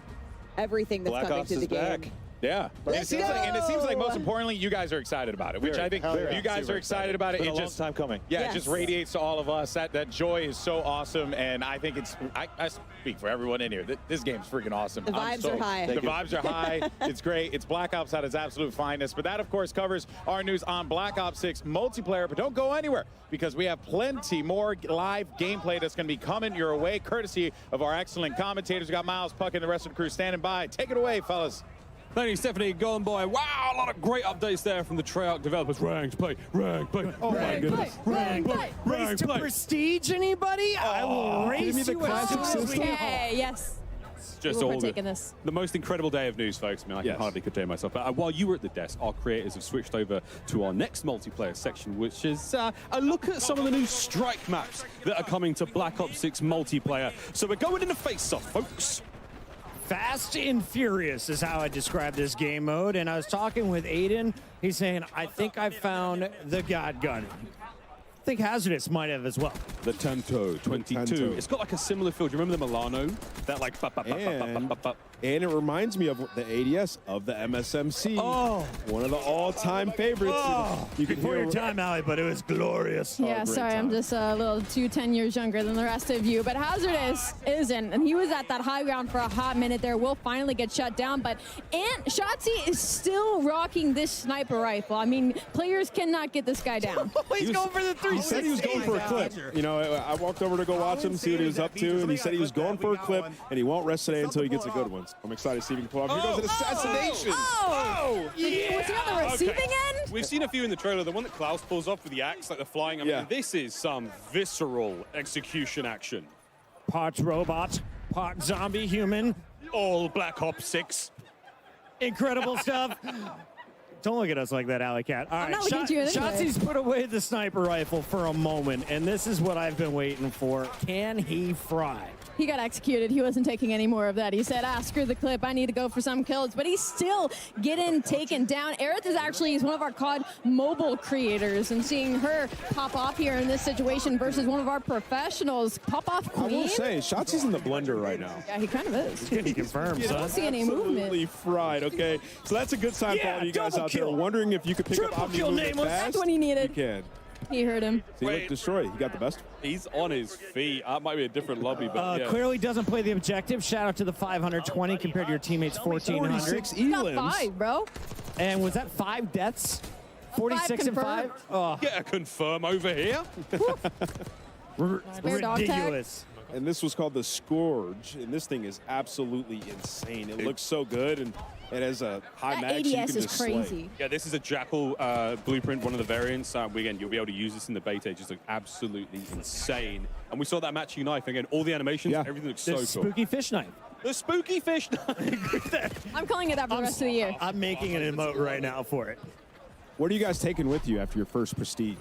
everything that's
Black
coming
Ops
to the
is
game.
back. Yeah. And it seems like most importantly, you guys are excited about it, which I think you guys are excited about it.
It's been
It
a long
just
time coming.
Yeah,
Yes.
it just radiates to all of us. That joy is so awesome, and I think I speak for everyone in here. This game's freaking awesome.
The vibes are high.
The vibes are high. It's great. It's Black Ops at its absolute finest. But that, of course, covers our news on Black Ops 6 multiplayer. But don't go anywhere, because we have plenty more live gameplay that's going to be coming your way, courtesy of our excellent commentators. We got Miles, Puck, and the rest of the crew standing by. Take it away, fellas.
Thank you, Stephanie. Golden Boy. Wow, a lot of great updates there from the Treyarch developers. Ranked play, ranked play. Oh my goodness. Ranked play,
Race
ranked
to
play.
prestige, anybody? I will race
give me the
you as
classic
soon as we
system.
get
Okay, yes.
Just
We'll
all
partake
the,
in this.
the most incredible day of news, folks. I mean, I can hardly contain myself. But while you were at the desk, our creators have switched over to our next multiplayer section, which is a look at some of the new strike maps that are coming to Black Ops 6 multiplayer. So we're going into face-off, folks.
Fast and furious is how I describe this game mode. And I was talking with Aiden. He's saying, I think I found the God Gun. I think Hazardous might have as well.
The Tanto 22.
Tanto.
It's got like a similar feel. Do you remember the Milano? That like...
And it reminds me of the ADS of the MSMC.
Oh.
One of the all-time favorites.
Oh.
You can
Before
hear
your time, Allie, but it was glorious.
Yeah, sorry, I'm just a little too 10 years younger than the rest of you. But Hazardous isn't, and he was at that high ground for a hot minute there. Will finally get shut down, but Shotzi is still rocking this sniper rifle. I mean, players cannot get this guy down.
He's going for the 360.
He said he was going for a clip. You know, I walked over to go watch him, see what he was up to, and he said he was going for a clip, and he won't rest today until he gets a good one. I'm excited to see if he can pull off. Here goes an assassination.
Yeah.
Was he on the receiving end?
We've seen a few in the trailer. The one that Klaus pulls off with the axe, like the flying. I mean, this is some visceral execution action.
Part robot, part zombie human.
All Black Ops 6.
Incredible stuff. Don't look at us like that, Alley Cat. All right,
not looking at you anyway.
Shotzi's put away the sniper rifle for a moment, and this is what I've been waiting for. Can he fry?
He got executed. He wasn't taking any more of that. He said, screw the clip. I need to go for some kills. But he's still getting taken down. Aerith is one of our COD mobile creators, and seeing her pop off here in this situation versus one of our professionals. Pop off queen?
I will say, Shotzi's in the blender right now.
Yeah, he kind of is.
Can you confirm,
I don't see any movement.
Absolutely fried, okay? So that's a good sign for all of you guys out there wondering if you could pick up Omni movement fast.
That's what he needed.
You can.
He heard him.
So he looked destroyed. He got the best.
He's on his feet. That might be a different lobby, but yeah.
Clearly doesn't play the objective. Shout out to the 520 compared to your teammates' 1,400.
46
Got
elims.
5, bro.
And was that 5 deaths? 46 and 5? Oh,
Get a confirm over here.
Spare dog tag.
ridiculous.
And this was called the Scourge, and this thing is absolutely insane. It looks so good, and it has a high
That
mag, so you
ADS
can
is
just slay.
crazy.
Yeah, this is a Jackal blueprint, one of the variants. Again, you'll be able to use this in the beta. It just looks absolutely insane. And we saw that matching knife. Again, all the animations, everything looks so
The
cool.
spooky fish knife.
The spooky fish knife.
I'm calling it that for the rest of the year.
I'm making an emote right now for it.
What are you guys taking with you after your first Prestige?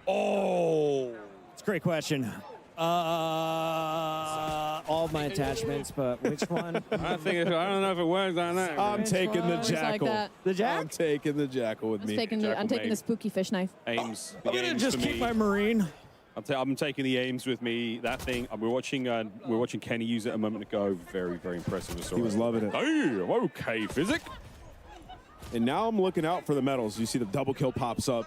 Oh.
It's a great question. All my attachments, but which one?
I don't know if it works on that.
I'm taking the
Always like
Jackal.
that.
The Jack?
I'm taking the Jackal with me.
I'm taking the spooky fish knife.
Aims.
I'm gonna just keep my Marine.
I'm taking the aims with me. That thing. We're watching Kenny use it a moment ago. Very, very impressive.
He was loving it.
Damn, okay, Physic.
And now I'm looking out for the medals. You see the double kill pops up.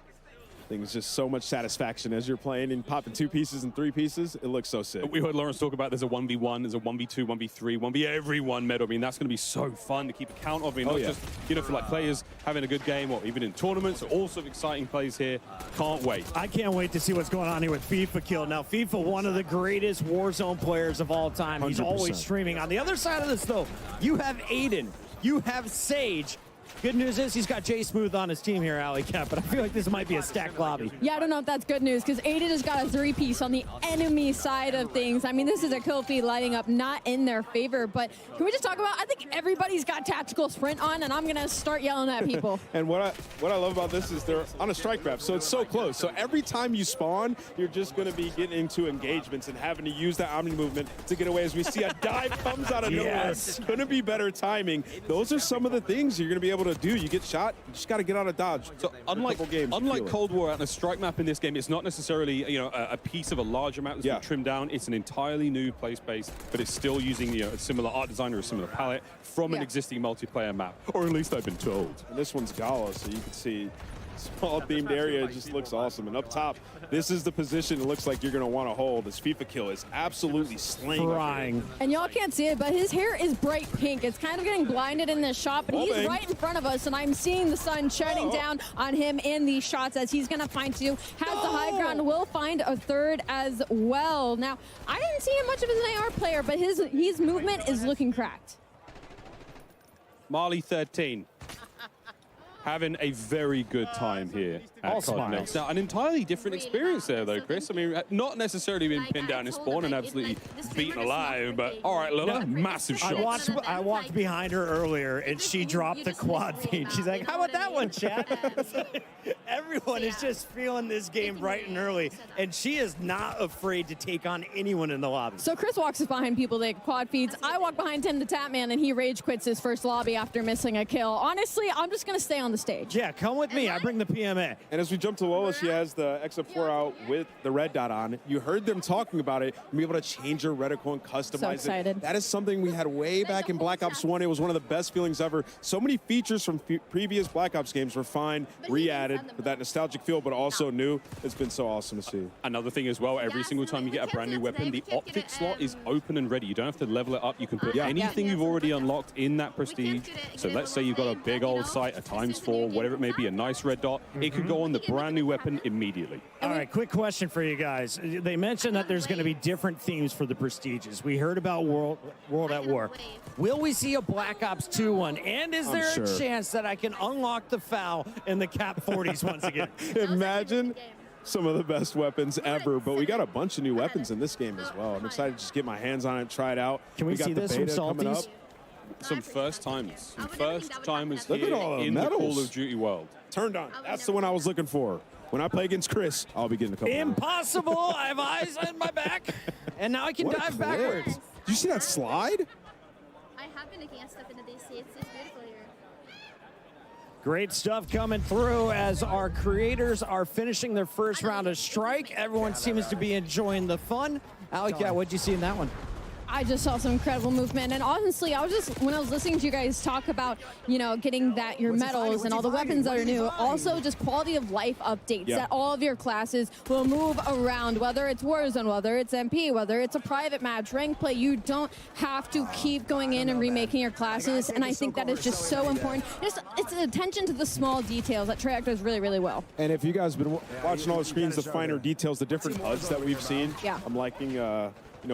I think it's just so much satisfaction as you're playing and popping 2 pieces and 3 pieces. It looks so sick.
We heard Lawrence talk about there's a 1v1, there's a 1v2, 1v3, 1v everyone medal. I mean, that's going to be so fun to keep account of. I mean, not just, for like players having a good game or even in tournaments. All sorts of exciting plays here. Can't wait.
I can't wait to see what's going on here with FIFA Kill. Now, FIFA, one of the greatest Warzone players of all time. He's
100%.
always streaming. On the other side of this, though, you have Aiden, you have Sage, Good news is he's got Jay Smooth on his team here, Alley Cat, but I feel like this might be a stacked lobby.
Yeah, I don't know if that's good news because Aiden has got a 3-piece on the enemy side of things. I mean, this is a kill feed lighting up not in their favor, but can we just talk about, I think everybody's got tactical sprint on, and I'm going to start yelling at people.
And what I love about this is they're on a strike map, so it's so close. So every time you spawn, you're just going to be getting into engagements and having to use that omni movement to get away. As we see a dive comes out of nowhere, it's going to be better timing. Those are some of the things you're going to be able to do. You get shot, you just got to get out of dodge.
So unlike Cold War on a strike map in this game, it's not necessarily a piece of a larger map that's been trimmed down. It's an entirely new play space, but it's still using a similar art design or a similar palette from an existing multiplayer map, or at least I've been told.
And this one's Gala, so you can see small themed area just looks awesome. And up top, this is the position it looks like you're going to want to hold. This FIFA kill is absolutely slaying.
And y'all can't see it, but his hair is bright pink. It's kind of getting blinded in this shot, but he's right in front of us, and I'm seeing the sun shining down on him in these shots as he's going to find 2. Has the high ground, will find a 3rd as well. Now, I didn't see him much of as an AR player, but his movement is looking cracked.
Marley 13. Having a very good time here at Codnext. Now, an entirely different experience there, though, Chris. I mean, not necessarily being pinned down in spawn and absolutely beaten alive, but all right, Lola, massive shots.
I walked behind her earlier, and she dropped the quad feed. She's like, how about that one, chat? Everyone is just feeling this game bright and early, and she is not afraid to take on anyone in the lobby.
So Chris walks behind people that quad feeds. I walk behind Tim the Tapman, and he rage quits his first lobby after missing a kill. Honestly, I'm just going to stay on the stage.
Yeah, come with me. I bring the PMA.
And as we jump to Lola, she has the XF4 out with the red dot on. You heard them talking about it, and be able to change her reticle and customize it. That is something we had way back in Black Ops 1. It was one of the best feelings ever. So many features from previous Black Ops games were fine, re-added with that nostalgic feel, but also new. It's been so awesome to see.
Another thing as well, every single time you get a brand new weapon, the optic slot is open and ready. You don't have to level it up. You can put anything you've already unlocked in that prestige. So let's say you've got a big old sight, a ×4, whatever it may be, a nice red dot. It could go on the brand new weapon immediately.
All right, quick question for you guys. They mentioned that there's going to be different themes for the prestiges. We heard about World at War. Will we see a Black Ops 2 one? And is there a chance that I can unlock the FAL in the Cap 40s once again?
Imagine some of the best weapons ever, but we got a bunch of new weapons in this game as well. I'm excited to just get my hands on it, try it out.
Can we see this from Salties?
Some first timers. Some first timers
Look
here
at all the
in the
medals.
Call of Duty world.
Turned on. That's the one I was looking for. When I play against Chris, I'll be getting a couple.
Impossible. I have eyes on my back, and now I can dive backwards.
Did you see that slide?
I have been against stuff in the DC. It's beautiful here.
Great stuff coming through as our creators are finishing their first round of Strike. Everyone seems to be enjoying the fun. Alec, what'd you see in that one?
I just saw some incredible movement, and honestly, when I was listening to you guys talk about, getting your medals and all the weapons that are new, also just quality of life updates that all of your classes will move around, whether it's Warzone, whether it's MP, whether it's a private match, rank play. You don't have to keep going in and remaking your classes, and I think that is just so important. It's attention to the small details that Treyarch does really, really well.
And if you guys have been watching all the screens, the finer details, the different HUDs that we've seen, I'm liking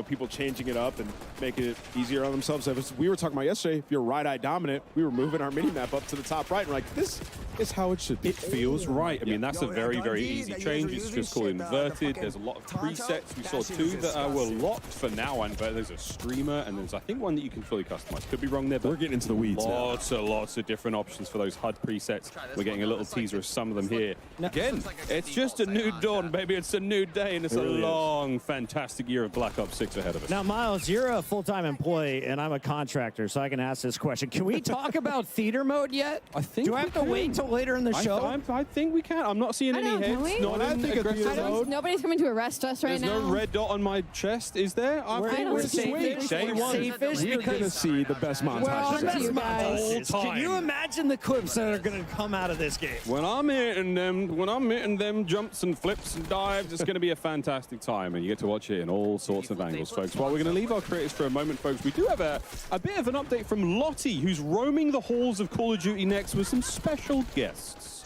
people changing it up and making it easier on themselves. We were talking about yesterday, if you're right-eye dominant, we were moving our mini-map up to the top right. And we're like, this is how it should be.
It feels right. I mean, that's a very, very easy change. It's just called inverted. There's a lot of presets. We saw 2 that were locked for now, and there's a streamer, and there's, I think, one that you can fully customize. Could be wrong there, but
we're getting into the weeds
lots of different options for those HUD presets. We're getting a little teaser of some of them here. Again, it's just a new dawn, baby. It's a new day, and it's a long, fantastic year of Black Ops 6 ahead of us.
Now, Miles, you're a full-time employee, and I'm a contractor, so I can ask this question. Can we talk about theater mode yet?
I think
Do I have to wait till later in the show?
I think we can. I'm not seeing any heads.
Nobody's coming to arrest us right now.
There's no red dot on my chest, is there?
We're
sweet. Day one.
We're going to see the best montage.
Can you imagine the clips that are going to come out of this game?
When I'm hitting them jumps and flips and dives, it's going to be a fantastic time, and you get to watch it in all sorts of angles, folks. While we're going to leave our creators for a moment, folks, we do have a bit of an update from Lottie, who's roaming the halls of Call of Duty Next with some special guests.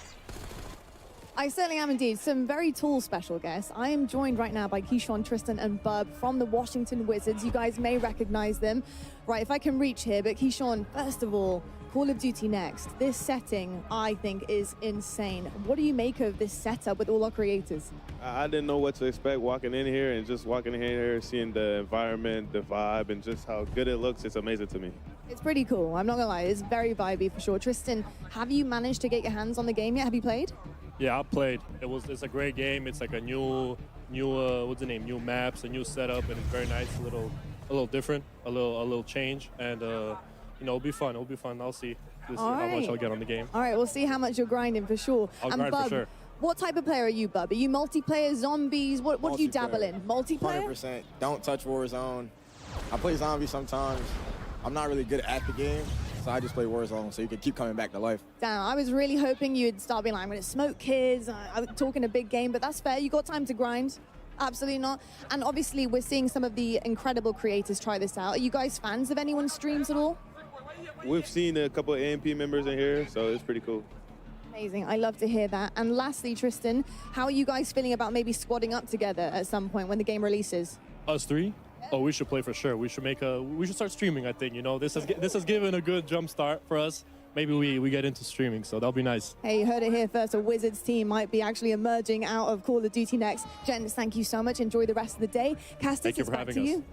I certainly am indeed. Some very tall special guests. I am joined right now by Keyshawn, Tristan, and Bub from the Washington Wizards. You guys may recognize them. Right, if I can reach here, but Keyshawn, first of all, Call of Duty Next. This setting, I think, is insane. What do you make of this setup with all our creators?
I didn't know what to expect walking in here, and just walking in here, seeing the environment, the vibe, and just how good it looks, it's amazing to me.
It's pretty cool. I'm not gonna lie, it's very vibey for sure. Tristan, have you managed to get your hands on the game yet? Have you played?
Yeah, I played. It's a great game. It's like a new what's the name? New maps, a new setup, and it's very nice. A little different, a little change, and it'll be fun. It'll be fun. I'll see how much I'll get on the game.
All right, we'll see how much you're grinding for sure.
I'll
and
grind
Bub,
for sure.
what type of player are you, Bub? Are you multiplayer, zombies? What do you dabble in? Multiplayer?
100%. Don't touch Warzone. I play zombies sometimes. I'm not really good at the game, so I just play Warzone so you can keep coming back to life.
Damn, I was really hoping you'd start being like, I'm going to smoke kids. I'm talking a big game, but that's fair. You got time to grind. Absolutely not. And obviously, we're seeing some of the incredible creators try this out. Are you guys fans of anyone's streams at all?
We've seen a couple of AMP members in here, so it's pretty cool.
Amazing. I love to hear that. And lastly, Tristan, how are you guys feeling about maybe squadding up together at some point when the game releases?
Us three? Oh, we should play for sure. We should start streaming, I think. This has given a good jump start for us. Maybe we get into streaming, so that'll be nice.
Hey, you heard it here first. A Wizards team might be actually emerging out of Call of Duty Next. Gents, thank you so much. Enjoy the rest of the day. Castis, it's back to you.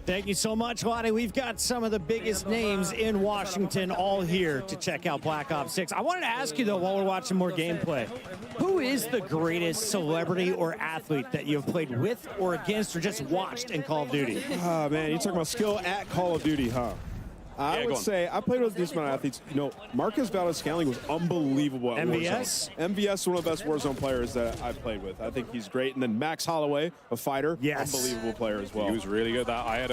Thank you so much, Lottie. We've got some of the biggest names in Washington all here to check out Black Ops 6. I wanted to ask you, though, while we're watching more gameplay, who is the greatest celebrity or athlete that you've played with or against or just watched in Call of Duty?
Oh, man, you're talking about skill at Call of Duty, huh? I would say I played with a decent amount of athletes. Marcus Valdez-Scantling was unbelievable at
MVS?
Warzone. MVS is one of the best Warzone players that I've played with. I think he's great. And then Max Holloway, a fighter, unbelievable player as well.
He was really good. I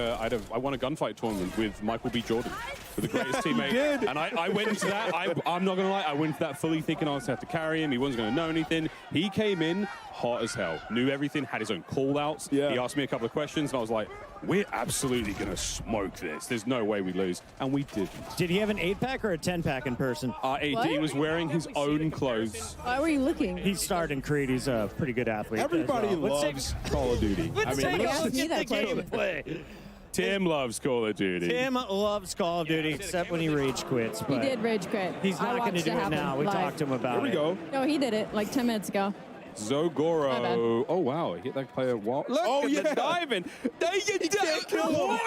won a gunfight tournament with Michael B. Jordan, the greatest teammate.
You did.
And I went into that. I'm not gonna lie. I went into that fully thinking I was gonna have to carry him. He wasn't gonna know anything. He came in hot as hell, knew everything, had his own call outs.
Yeah.
He asked me a couple of questions, and I was like, we're absolutely going to smoke this. There's no way we lose. And we did.
Did he have an 8-pack or a 10-pack in person?
He was wearing his own clothes.
Why were you looking?
He starred in Creed. He's a pretty good athlete.
Everybody loves Call of Duty.
Tim loves Call of Duty.
Tim loves Call of Duty, except when he rage quits.
He did rage quit.
He's not going to do it now. We talked to him about it.
Here we go.
No, he did it like 10 minutes ago.
Zogoro. Oh, wow. He hit that player. Look at the diving. There you go.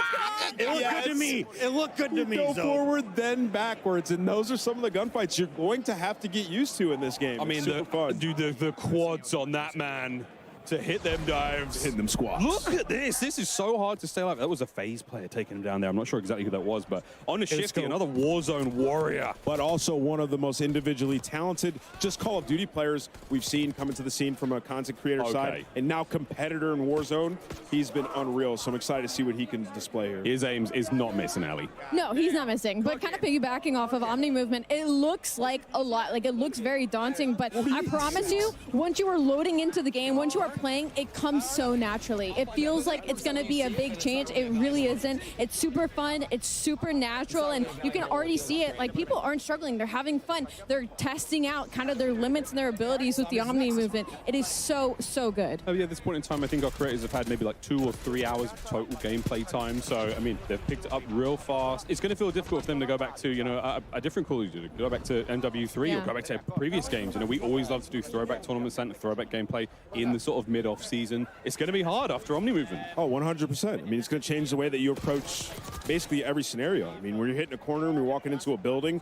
It looked good to me. It looked good to me.
Go forward, then backwards. And those are some of the gunfights you're going to have to get used to in this game.
I mean, the quads on that man to hit them dives.
Hit them squats.
Look at this. This is so hard to stay alive. That was a phase player taking him down there. I'm not sure exactly who that was, but on a shifty, another Warzone warrior.
But also one of the most individually talented, just Call of Duty players we've seen come into the scene from a content creator side. And now competitor in Warzone. He's been unreal, so I'm excited to see what he can display here.
His aims is not missing, Ali.
No, he's not missing. But kind of piggybacking off of Omni movement, it looks like a lot. Like, it looks very daunting, but I promise you, once you are loading into the game, once you are playing, it comes so naturally. It feels like it's going to be a big change. It really isn't. It's super fun. It's super natural, and you can already see it. Like, people aren't struggling. They're having fun. They're testing out kind of their limits and their abilities with the Omni movement. It is so, so good.
Oh, yeah, at this point in time, I think our creators have had maybe like 2 or 3 hours of total gameplay time. So, I mean, they've picked it up real fast. It's going to feel difficult for them to go back to, a different Call of Duty, go back to MW3 or go back to previous games. We always love to do throwback tournaments and throwback gameplay in the sort of mid-off season. It's going to be hard after Omni movement.
Oh, 100%. I mean, it's going to change the way that you approach basically every scenario. I mean, when you're hitting a corner and you're walking into a building,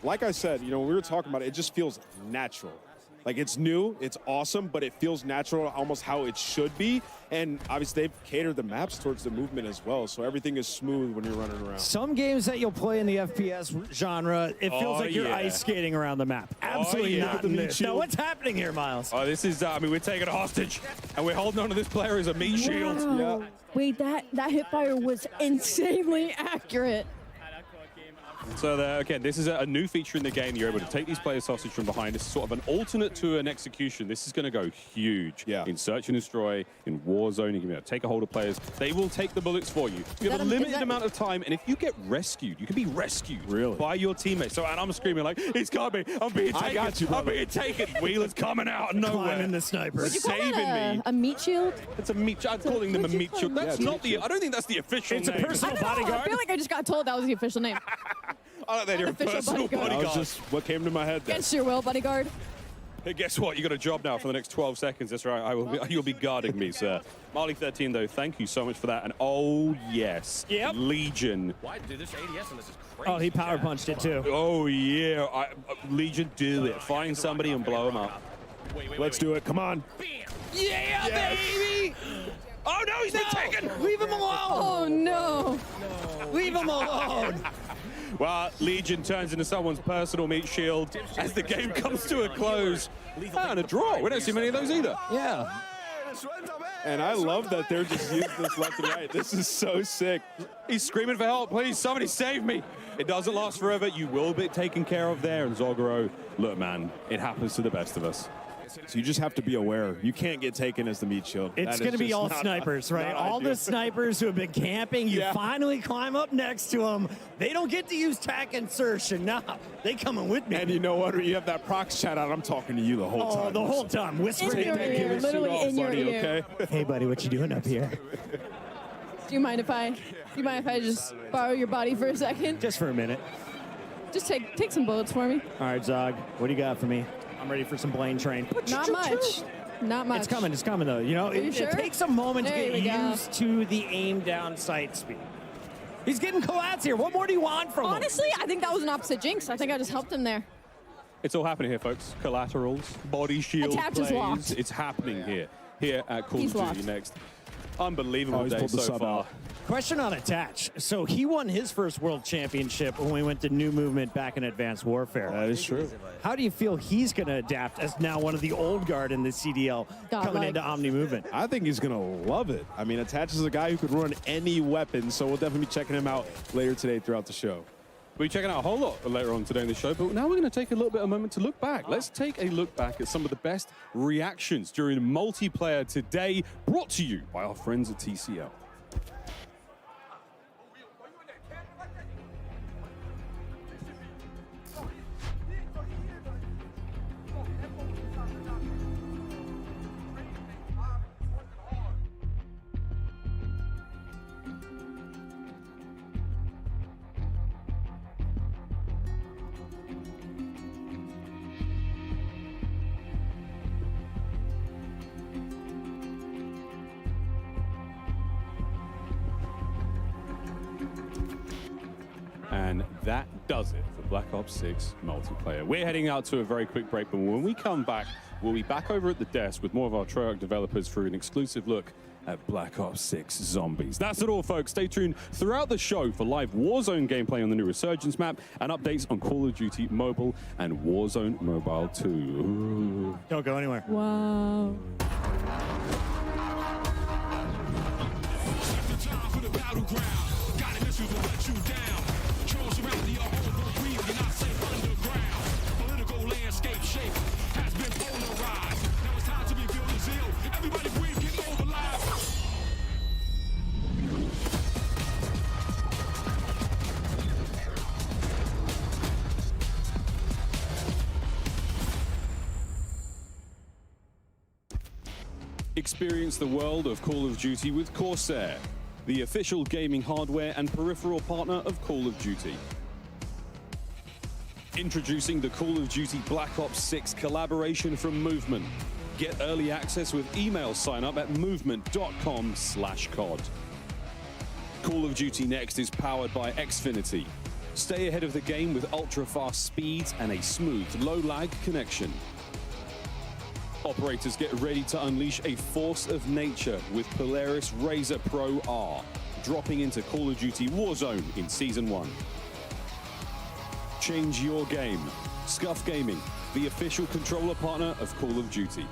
like I said, when we were talking about it, it just feels natural. Like, it's new, it's awesome, but it feels natural, almost how it should be. And obviously, they've catered the maps towards the movement as well, so everything is smooth when you're running around.
Some games that you'll play in the FPS genre, it feels like you're ice skating around the map. Absolutely not in this. Now, what's happening here, Miles?
Oh, this is, we're taking a hostage, and we're holding on to this player as a meat shield.
Yeah. Wait, that hipfire was insanely accurate.
So again, this is a new feature in the game. You're able to take these players hostage from behind. This is sort of an alternate to an execution. This is going to go huge in Search and Destroy, in Warzone. You can be able to take a hold of players. They will take the bullets for you. You have a limited amount of time, and if you get rescued, you can be rescued by your teammates. So, and I'm screaming like, it's coming. I'm being taken.
I got you, brother.
I'm being taken. Wheeler's coming out of nowhere.
Climbing the sniper.
Saving me.
A meat shield?
It's a meat shield. I'm calling them a meat shield. That's not the, I don't think that's the official name.
It's a personal bodyguard.
I feel like I just got told that was the official name.
I like that you're a
Unofficial
personal
bodyguard.
That was
bodyguard.
just what came to my head there.
Against your will, bodyguard.
Hey, guess what? You got a job now for the next 12 seconds. That's right. You'll be guarding me, sir. Marley 13, though, thank you so much for that. And oh, yes.
Yep.
Legion.
Why do this ADS on this is crazy.
Oh, he power punched it too.
Oh, yeah. Legion, do it. Find somebody and blow them up.
Let's do it. Come on.
Yeah, baby!
Oh, no, he's been taken.
Leave him alone.
Oh, no.
Leave him alone.
Well, Legion turns into someone's personal meat shield as the game comes to a close. And a draw. We don't see many of those either.
Yeah.
And I love that they're just using this left and right. This is so sick.
He's screaming for help. Please, somebody save me. It doesn't last forever. You will be taken care of there. And Zogoro, look, man, it happens to the best of us.
So you just have to be aware. You can't get taken as the meat shield.
It's going to be all snipers, right? All the snipers who have been camping, you finally climb up next to them. They don't get to use tack insertion. Nah, they coming with me.
And you know what? When you have that prox chat out, I'm talking to you the whole time.
Oh, the whole time. Whispering.
In your ear, literally in your ear.
Okay?
Hey, buddy, what you doing up here?
Do you mind if I just borrow your body for a second?
Just for a minute.
Just take some bullets for me.
All right, Zog, what do you got for me? I'm ready for some Blaine train.
Not much. Not much.
It's coming though. You know,
Are you
it
sure?
takes a moment
There
to
we
get
go.
used to the aim down sight speed. He's getting collats here. What more do you want from him?
Honestly, I think that was an opposite jinx. I think I just helped him there.
It's all happening here, folks. Collaterals, body shield
Attach is
plays.
locked.
It's happening here at Call
He's
of Duty
locked.
Next. Unbelievable
he's
day
pulled the
so
sub
far.
out.
Question on Attach. So he won his first world championship when we went to New Movement back in Advanced Warfare.
That is true.
How do you feel he's going to adapt as now one of the old guard in the CDL coming into Omni Movement?
I think he's going to love it. I mean, Attach is a guy who could run any weapon, so we'll definitely be checking him out later today throughout the show.
We'll be checking out a whole lot later on today in the show, but now we're going to take a little bit of a moment to look back. Let's take a look back at some of the best reactions during multiplayer today, brought to you by our friends at TCL. And that does it for Black Ops 6 multiplayer. We're heading out to a very quick break, but when we come back, we'll be back over at the desk with more of our Treyarch developers for an exclusive look at Black Ops 6 Zombies. That's it all, folks. Stay tuned throughout the show for live Warzone gameplay on the new Resurgence map and updates on Call of Duty Mobile and Warzone Mobile 2. Ooh.
Don't go anywhere.
Wow.
Experience the world of Call of Duty with Corsair, the official gaming hardware and peripheral partner of Call of Duty. Introducing the Call of Duty Black Ops 6 collaboration from Movement. Get early access with email sign up at movement.com/COD. Call of Duty Next is powered by Xfinity. Stay ahead of the game with ultra-fast speeds and a smooth, low-lag connection. Operators get ready to unleash a force of nature with Polaris Razor Pro R, dropping into Call of Duty Warzone in Season 1. Change your game. Scuff Gaming, the official controller partner of Call of Duty.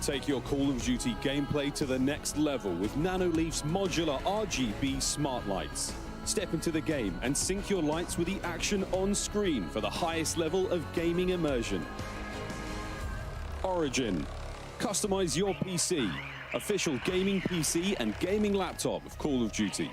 Take your Call of Duty gameplay to the next level with Nanoleaf's modular RGB smart lights. Step into the game and sync your lights with the action on screen for the highest level of gaming immersion. Origin. Customize your PC. Official gaming PC and gaming laptop of Call of Duty.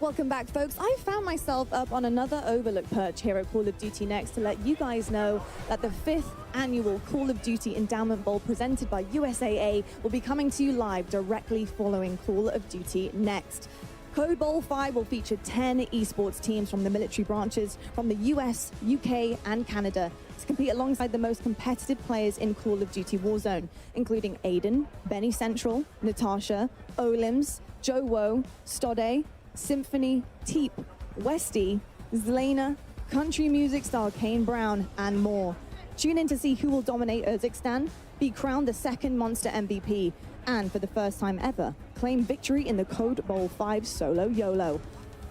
Welcome back, folks. I found myself up on another overlook perch here at Call of Duty Next to let you guys know that the 5th annual Call of Duty Endowment Bowl presented by USAA will be coming to you live directly following Call of Duty Next. Code Bowl 5 will feature 10 esports teams from the military branches from the US, UK, and Canada to compete alongside the most competitive players in Call of Duty Warzone, including Aiden, Benny Central, Natasha, Olims, Joe Woe, Stode, Symphony, Teep, Westy, Zelena, country music star Kane Brown, and more. Tune in to see who will dominate Urzikstan, be crowned the second Monster MVP, and for the first time ever, claim victory in the Code Bowl 5 Solo YOLO.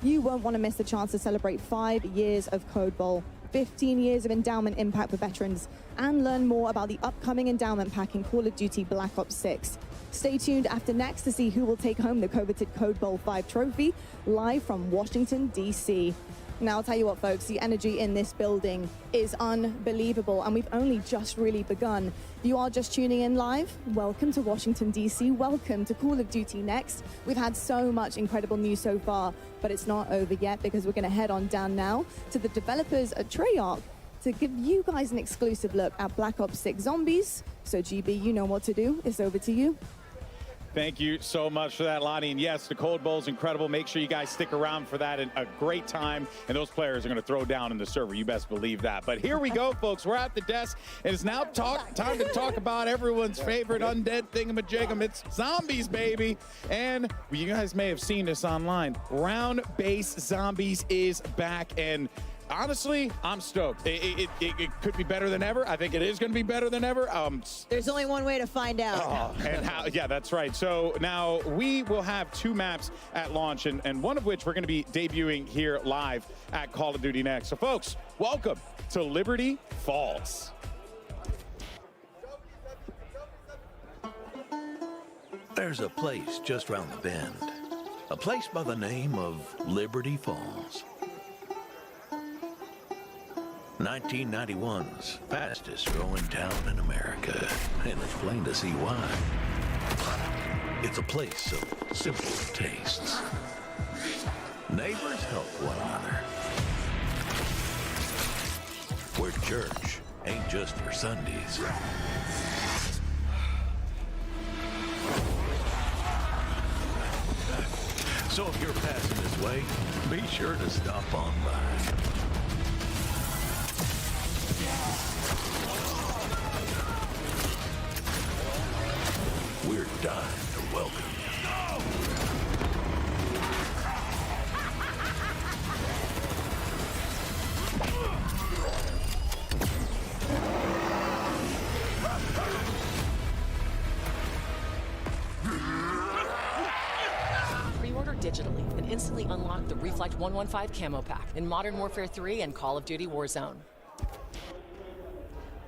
You won't want to miss the chance to celebrate 5 years of Code Bowl, 15 years of endowment impact for veterans, and learn more about the upcoming endowment pack in Call of Duty Black Ops 6. Stay tuned after next to see who will take home the coveted Code Bowl 5 trophy, live from Washington, D.C. Now, I'll tell you what, folks, the energy in this building is unbelievable, and we've only just really begun. If you are just tuning in live, welcome to Washington, D.C. Welcome to Call of Duty Next. We've had so much incredible news so far, but it's not over yet because we're going to head on down now to the developers at Treyarch to give you guys an exclusive look at Black Ops 6 Zombies. So, GB, you know what to do. It's over to you.
Thank you so much for that, Lonnie. And yes, the Cold Bowl is incredible. Make sure you guys stick around for that. And a great time. And those players are going to throw down in the server. You best believe that. But here we go, folks. We're at the desk. It is now time to talk about everyone's favorite undead thingamajigam. It's zombies, baby. And you guys may have seen this online. Round-based zombies is back. And honestly, I'm stoked. It could be better than ever. I think it is going to be better than ever.
There's only one way to find out.
And how? Yeah, that's right. So now we will have 2 maps at launch, and one of which we're going to be debuting here live at Call of Duty Next. So, folks, welcome to Liberty Falls.
There's a place just round the bend. A place by the name of Liberty Falls. 1991's fastest growing town in America, and it's plain to see why. It's a place of simple tastes. Neighbors help one another. Where church ain't just for Sundays. So if you're passing this way, be sure to stop on by. We're dying to welcome you.
Pre-order digitally and instantly unlock the Reflect 115 Camo Pack in Modern Warfare 3 and Call of Duty Warzone.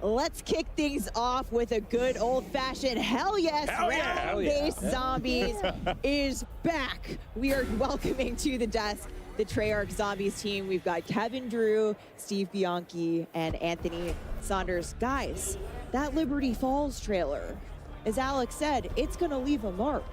Let's kick things off with a good old-fashioned hell yes. Round-based zombies is back. We are welcoming to the desk the Treyarch Zombies team. We've got Kevin Drew, Steve Bianchi, and Anthony Saunders. Guys, that Liberty Falls trailer, as Alex said, it's going to leave a mark.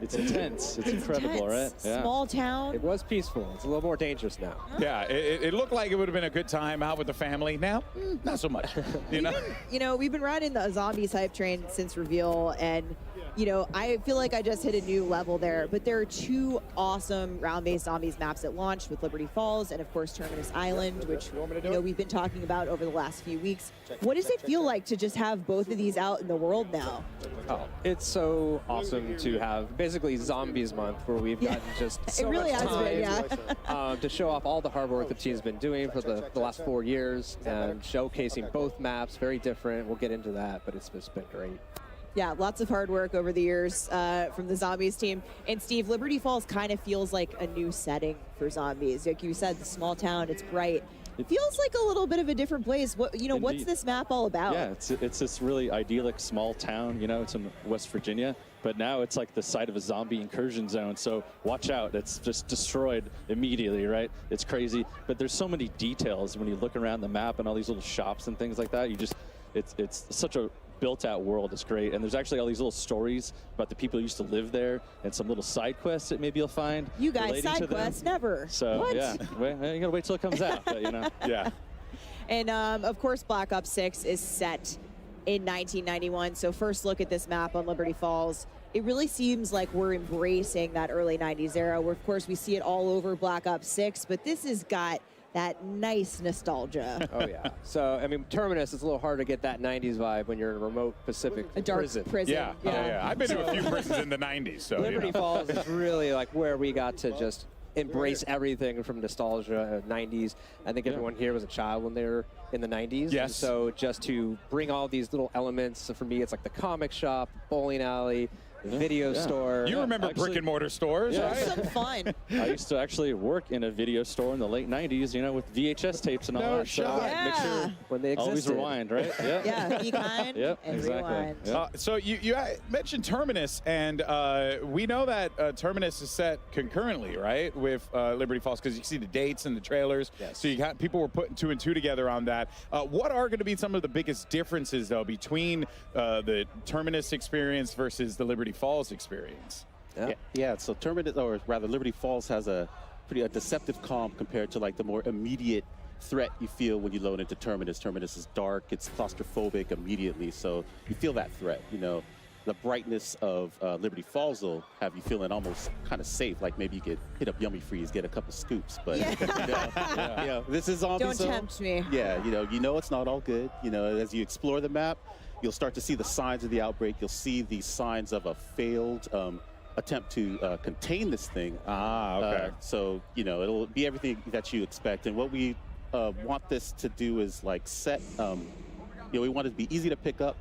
It's intense. It's incredible, right?
Yeah. Small town.
It was peaceful. It's a little more dangerous now.
Yeah, it looked like it would have been a good time out with the family. Now, not so much.
We've been riding the Zombies hype train since reveal, and I feel like I just hit a new level there. But there are 2 awesome round-based Zombies maps that launched with Liberty Falls and, of course, Terminus Island, which we've been talking about over the last few weeks. What does it feel like to just have both of these out in the world now?
Oh, it's so awesome to have basically Zombies Month, where we've gotten just so much time to show off all the hard work the team's been doing for the last 4 years, and showcasing both maps, very different. We'll get into that, but it's just been great.
Yeah, lots of hard work over the years from the Zombies team. And Steve, Liberty Falls kind of feels like a new setting for Zombies. Like you said, the small town, it's bright. It feels like a little bit of a different place. What's this map all about?
Yeah, it's this really idyllic small town. It's in West Virginia, but now it's like the site of a zombie incursion zone. So watch out, it's just destroyed immediately, right? It's crazy, but there's so many details when you look around the map and all these little shops and things like that. It's such a
built-out world is great, and there's actually all these little stories about the people who used to live there, and some little side quests that maybe you'll find.
You guys,
relating to
side
them.
quests, never.
So
What?
yeah, you gotta wait till it comes out. But, you know,
yeah.
And of course, Black Ops 6 is set in 1991. So first look at this map on Liberty Falls. It really seems like we're embracing that early 90s era, where of course we see it all over Black Ops 6, but this has got that nice nostalgia.
Oh yeah. So I mean, Terminus is a little hard to get that 90s vibe when you're in a remote Pacific
prison.
Yeah. I've been to a few prisons in the 90s. So
Liberty Falls is really like where we got to just embrace everything from nostalgia, 90s. I think everyone here was a child when they were in the 90s.
Yes.
And so just to bring all these little elements, so for me, it's like the comic shop, bowling alley, video store.
You remember brick and mortar stores, right?
Some fun.
I used to actually work in a video store in the late 90s, you know, with VHS tapes and all
No
that.
shot.
So make sure
when they
always
existed.
rewind, right? Yep.
Yeah, be kind
Yep,
and
exactly.
rewind.
Yep.
So you mentioned Terminus, and we know that Terminus is set concurrently, right, with Liberty Falls, because you see the dates and the trailers.
Yes.
So you got people were putting 2 and 2 together on that. What are going to be some of the biggest differences, though, between the Terminus experience versus the Liberty Falls experience?
Yeah, so Terminus, or rather Liberty Falls, has a deceptive calm compared to like the more immediate threat you feel when you load into Terminus. Terminus is dark, it's claustrophobic immediately, so you feel that threat. You know, the brightness of Liberty Falls will have you feeling almost kind of safe, like maybe you could hit up Yummy Freeze, get a couple scoops, but you know, this is zombie
Don't
zone.
tempt me.
Yeah, you know it's not all good. You know, as you explore the map, you'll start to see the signs of the outbreak. You'll see the signs of a failed attempt to contain this thing.
Okay.
So, you know, it'll be everything that you expect. And what we want this to do is like set, you know, we want it to be easy to pick up,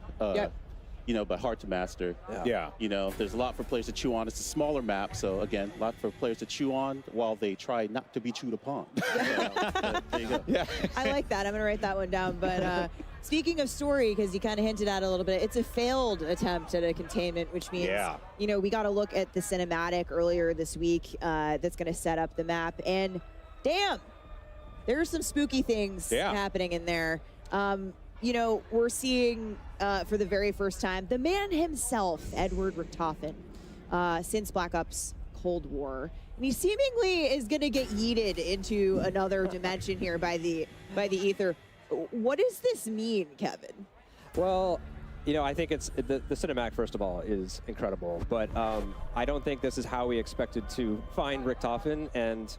you know, but hard to master.
Yeah.
You know, there's a lot for players to chew on. It's a smaller map, so again, a lot for players to chew on while they try not to be chewed upon. There you go.
Yeah.
I like that. I'm going to write that one down. But speaking of story, because you kind of hinted at it a little bit, it's a failed attempt at a containment, which means, you know, we got to look at the cinematic earlier this week that's going to set up the map. And damn, there's some spooky things happening in there. You know, we're seeing for the very first time the man himself, Edward Richtofen, since Black Ops Cold War. And he seemingly is going to get yeeted into another dimension here by the ether. What does this mean, Kevin?
Well, you know, I think it's the cinematic, first of all, is incredible, but I don't think this is how we expected to find Richtofen, and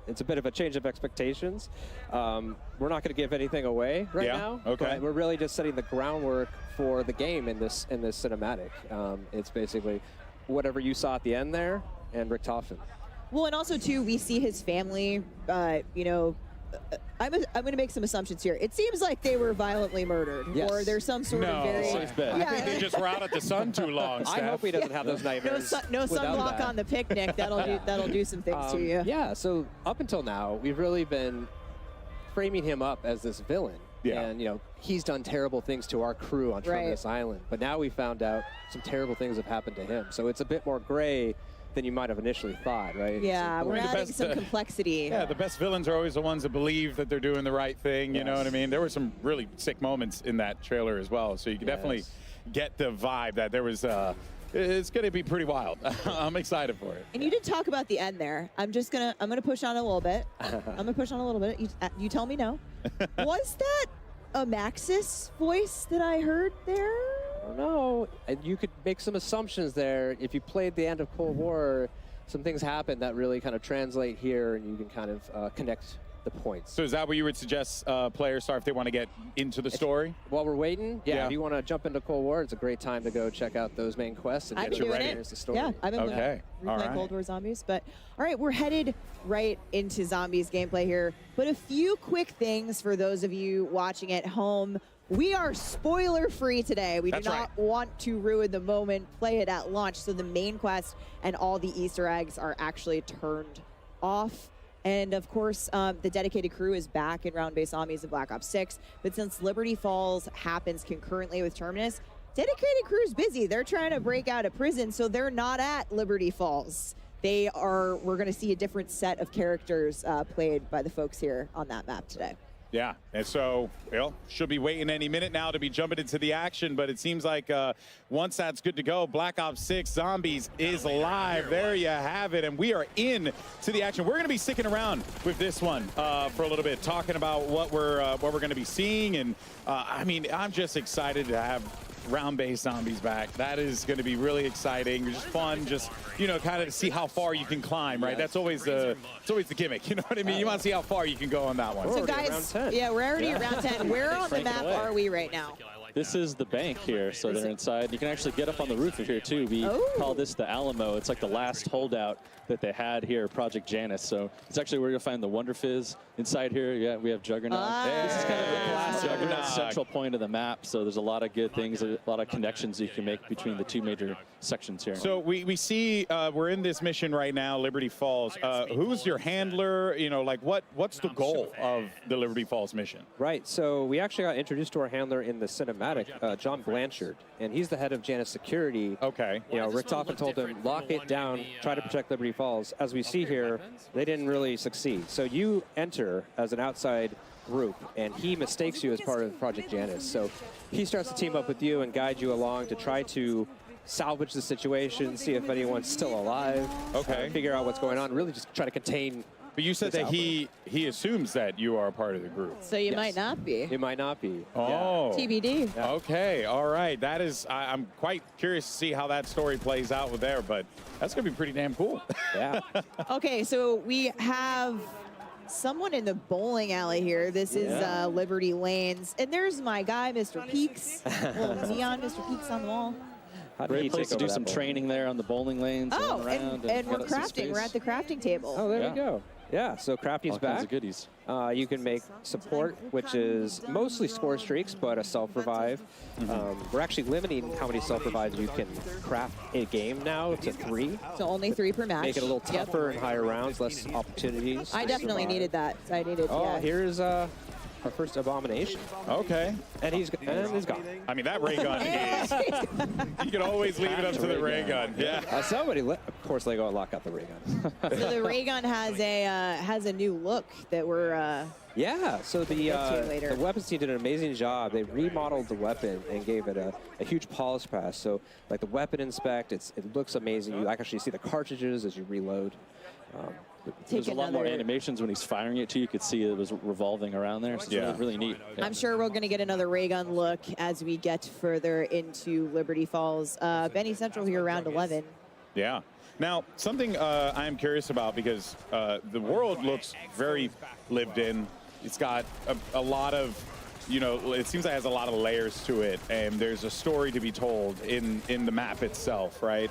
it's a bit of a change of expectations. We're not going to give anything away right now.
Okay.
But we're really just setting the groundwork for the game in this cinematic. It's basically whatever you saw at the end there, and Richtofen.
Well, and also too, we see his family. You know, I'm going to make some assumptions here. It seems like they were violently murdered, or there's some sort of very.
I think they just were out at the sun too long.
I hope he doesn't have those nightmares.
No
without
sunblock
that.
on the picnic. That'll do some things to you.
Yeah. So up until now, we've really been framing him up as this villain.
Yeah.
And you know, he's done terrible things to our crew on Terminus Island. But now we found out some terrible things have happened to him. So it's a bit more gray than you might have initially thought, right?
Yeah, we're adding some complexity.
Yeah, the best villains are always the ones that believe that they're doing the right thing. You know what I mean? There were some really sick moments in that trailer as well. So you can definitely get the vibe that there was. It's going to be pretty wild. I'm excited for it.
And you did talk about the end there. I'm gonna push on a little bit. I'm gonna push on a little bit. You tell me no. Was that a Maxis voice that I heard there?
I don't know. And you could make some assumptions there. If you played the end of Cold War, some things happen that really kind of translate here, and you can kind of connect the points.
So is that what you would suggest players start if they want to get into the story?
While we're waiting, if you want to jump into Cold War, it's a great time to go check out those main quests and get ready to the story.
Yeah, I've been playing Cold War Zombies. But all right, we're headed right into Zombies gameplay here. But a few quick things for those of you watching at home. We are spoiler-free today. We do not want to ruin the moment. Play it at launch. So the main quest and all the Easter eggs are actually turned off. And of course, the dedicated crew is back in round-based zombies in Black Ops 6. But since Liberty Falls happens concurrently with Terminus, dedicated crew's busy. They're trying to break out of prison, so they're not at Liberty Falls. We're going to see a different set of characters played by the folks here on that map today.
Yeah, and so, should be waiting any minute now to be jumping into the action, but it seems like once that's good to go, Black Ops 6 Zombies is live. There you have it, and we are in to the action. We're going to be sticking around with this one for a little bit, talking about what we're going to be seeing, and I mean, I'm just excited to have round-based zombies back. That is going to be really exciting. Just fun, just, you know, kind of to see how far you can climb, right? That's always the gimmick, you know what I mean? You want to see how far you can go on that one.
So guys, yeah, we're already at round 10. Where on the map are we right now?
This is the bank here, so they're inside. You can actually get up on the roof of here too. We call this the Alamo. It's like the last holdout that they had here, Project Janus. So it's actually where you'll find the Wonder Fizz inside here. Yeah, we have Juggernaut. This is kind of the classic Juggernaut central point of the map. So there's a lot of good things, a lot of connections you can make between the two major sections here.
So we see we're in this mission right now, Liberty Falls. Who's your handler? You know, like what's the goal of the Liberty Falls mission?
Right. So we actually got introduced to our handler in the cinematic, John Blanchard, and he's the head of Janus Security.
Okay.
You know, Rick Toffin told him, lock it down, try to protect Liberty Falls. As we see here, they didn't really succeed. So you enter as an outside group, and he mistakes you as part of Project Janus. So he starts to team up with you and guide you along to try to salvage the situation, see if anyone's still alive.
Okay.
Figure out what's going on, really just try to contain.
But you said that he assumes that you are a part of the group.
So you might not be.
You might not be.
Oh.
Yeah. TBD.
Yeah.
Okay, all right. That is, I'm quite curious to see how that story plays out with there, but that's going to be pretty damn cool.
Yeah.
Okay, so we have someone in the bowling alley here. This is Liberty Lanes. And there's my guy, Mr. Peaks. Little neon Mr. Peaks on the wall.
Great place to do some training there on the bowling lanes.
Oh,
around
and we're crafting. We're at the crafting table.
Oh, there we go. Yeah, so crafting's
all
back.
Kinds of goodies.
You can make support, which is mostly score streaks, but a self-revive. We're actually limiting how many self-revives you can craft in a game now to 3.
So only 3 per match.
Make it a little tougher and higher rounds, less opportunities.
I definitely needed that. I needed.
Oh, here's our first abomination.
Okay.
And he's gone.
I mean, that ray gun is. You can always leave it up to the ray gun. Yeah.
Somebody, of course, Lego lock out the ray gun.
So the ray gun has a new look that we're.
Yeah, so the weapons team did an amazing job. They remodeled the weapon and gave it a huge polish pass. So, like the weapon inspect, it looks amazing. You actually see the cartridges as you reload.
There's a lot more animations when he's firing it too. You could see it was revolving around there. So it's really neat. Yeah.
I'm sure we're going to get another ray gun look as we get further into Liberty Falls. Benny Central here, round 11.
Yeah. Now, something I'm curious about, because the world looks very lived in. It's got a lot of, you know, it seems like it has a lot of layers to it, and there's a story to be told in the map itself, right?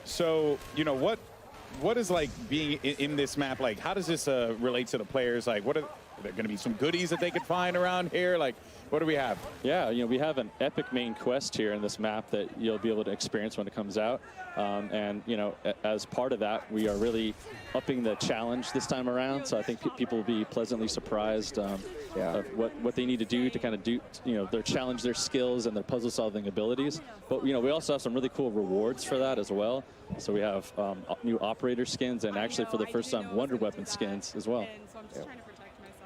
So, you know, what is like being in this map? Like, how does this relate to the players? Like, are there going to be some goodies that they could find around here? Like, what do we have?
Yeah, you know, we have an epic main quest here in this map that you'll be able to experience when it comes out. And, you know, as part of that, we are really upping the challenge this time around. So I think people will be pleasantly surprised of what they need to do to kind of do, you know, challenge their skills and their puzzle solving abilities. But, you know, we also have some really cool rewards for that as well. So we have new operator skins and actually for the first time Wonder Weapon skins as well.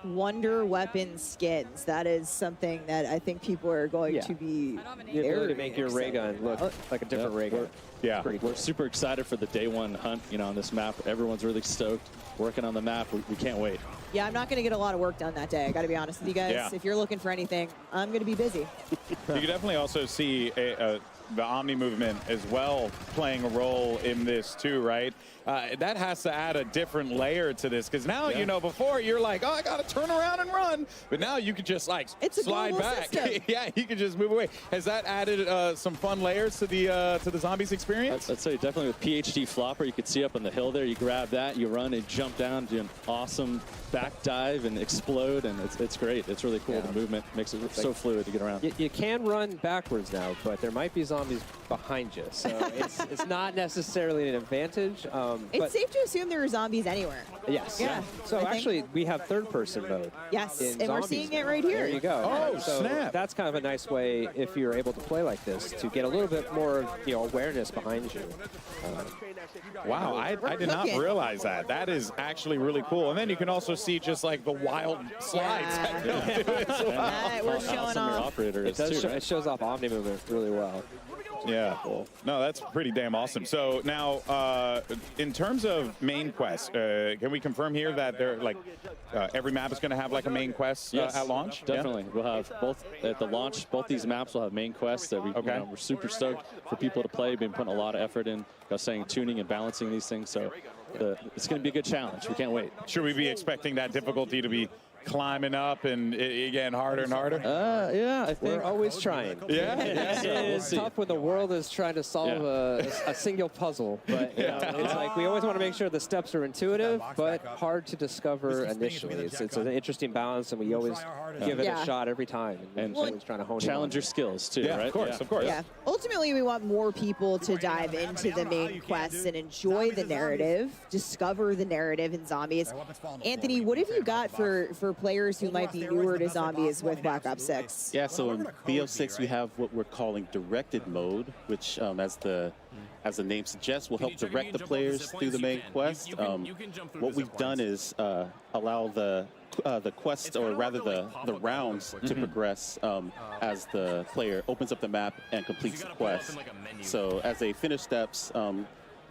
Wonder Weapon skins. That is something that I think people are going to be
the ability to make your ray gun look like a different ray gun.
Yeah,
we're super excited for the day one hunt, you know, on this map. Everyone's really stoked working on the map. We can't wait.
Yeah, I'm not going to get a lot of work done that day. I got to be honest with you guys.
Yeah.
If you're looking for anything, I'm going to be busy.
You can definitely also see the Omni movement as well playing a role in this too, right? That has to add a different layer to this, because now, you know, before you're like, oh, I got to turn around and run. But now you can just like slide back. Yeah, you can just move away. Has that added some fun layers to the zombies experience?
I'd say definitely with PhD Flopper, you could see up on the hill there, you grab that, you run and jump down, do an awesome back dive and explode, and it's great. It's really cool. The movement makes it so fluid to get around.
You can run backwards now, but there might be zombies behind you, so it's not necessarily an advantage.
It's safe to assume there are zombies anywhere.
Yes.
Yeah.
So actually, we have third person progression mode.
Yes,
in
and we're
zombies
seeing it
mode.
right here.
There you go.
Oh,
so
snap.
That's kind of a nice way, if you're able to play like this, to get a little bit more, awareness behind you.
Wow, I did not realize that. That is actually really cool. And then you can also see just like the wild slides.
We're showing off.
It shows off Omni movement really well.
Yeah. Cool. No, that's pretty damn awesome. So now, in terms of main quest, can we confirm here that they're like every map is going to have like a main quest at launch?
Definitely. We'll have both at the launch. Both these maps will have main quests that we're super stoked for people to play. We've been putting a lot of effort in, tuning and balancing these things. So it's going to be a good challenge. We can't wait.
Should we be expecting that difficulty to be climbing up and again harder and harder?
Yeah, I think
we're always trying.
Yeah,
it's tough when the world is trying to solve a single puzzle, but it's like we always want to make sure the steps are intuitive but hard to discover initially. It's an interesting balance, and we always give it a shot every time, and always trying to hone
challenge your skills too.
Yeah,
right?
of course.
Yeah. Ultimately, we want more people to dive into the main quests and enjoy the narrative, discover the narrative in zombies. Anthony, what have you got for players who might be newer to zombies with Black Ops 6?
Yeah, so in BO6 we have what we're calling directed mode, which as the name suggests, will help direct the players through the main quest. What we've done is allow the quest, or rather the rounds, to progress as the player opens up the map and completes the quest. So as they finish steps,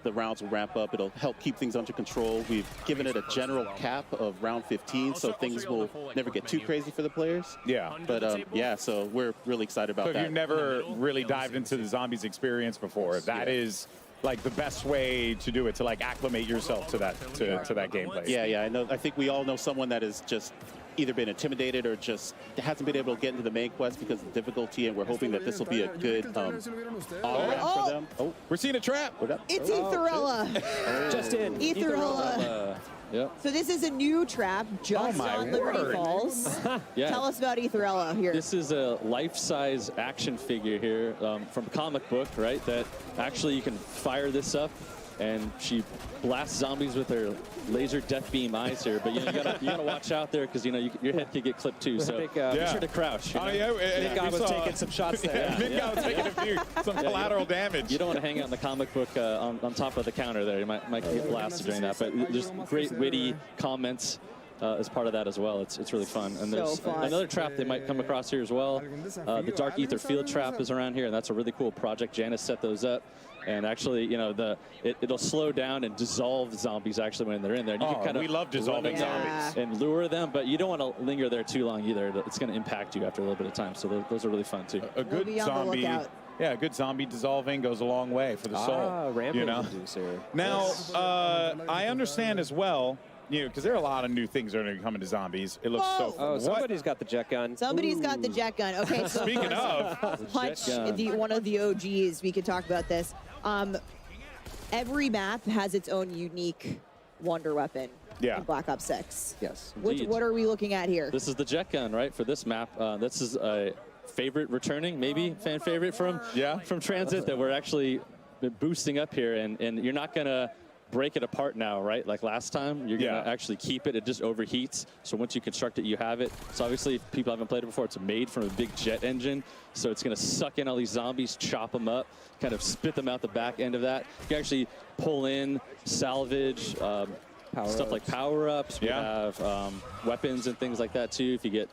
the rounds will ramp up. It'll help keep things under control. We've given it a general cap of round 15, so things will never get too crazy for the players.
Yeah.
But yeah, so we're really excited about
So
that.
if you've never really dived into the zombies experience before, that is like the best way to do it, to like acclimate yourself to that gameplay.
Yeah. I think we all know someone that has just either been intimidated or just hasn't been able to get into the main quest because of the difficulty, and we're hoping that this will be a good for them.
Oh, we're seeing a trap.
It's Etherella.
Just in.
Etherella. So this is a new trap just on Liberty Falls. Tell us about Etherella here.
This is a life-size action figure here from a comic book, right? That actually you can fire this up, and she blasts zombies with her laser death beam eyes here. But you gotta watch out there, because your head could get clipped too. So be sure to crouch.
Big guy was taking some shots there.
Big guy was taking some collateral damage.
You don't want to hang out in the comic book on top of the counter there. You might get blasted during that. But there's great witty comments as part of that as well. It's really fun. And there's another trap they might come across here as well. The Dark Ether Field Trap is around here, and that's a really cool project. Janice set those up. And actually, it'll slow down and dissolve zombies actually when they're in there. And you can
we love dissolving zombies.
And lure them, but you don't want to linger there too long either. It's going to impact you after a little bit of time. So those are really fun too.
A good zombie. Yeah, a good zombie dissolving goes a long way for the soul.
Rampage inducer.
Now, I understand as well, because there are a lot of new things that are going to come into zombies. It looks so fun.
Oh, somebody's got the jet gun.
Somebody's got the jet gun. Okay, so
speaking of
Hutch, one of the OGs, we could talk about this. Every map has its own unique wonder weapon in Black Ops 6.
Yes.
What are we looking at here?
This is the jet gun, right, for this map. This is a favorite returning, maybe fan favorite from Transit that we're actually boosting up here, and you're not going to break it apart now, right? Like last time, you're going to actually keep it. It just overheats. So once you construct it, you have it. So obviously, if people haven't played it before, it's made from a big jet engine. So it's going to suck in all these zombies, chop them up, kind of spit them out the back end of that. You can actually pull in, salvage, stuff like power-ups. We have weapons and things like that too if you get.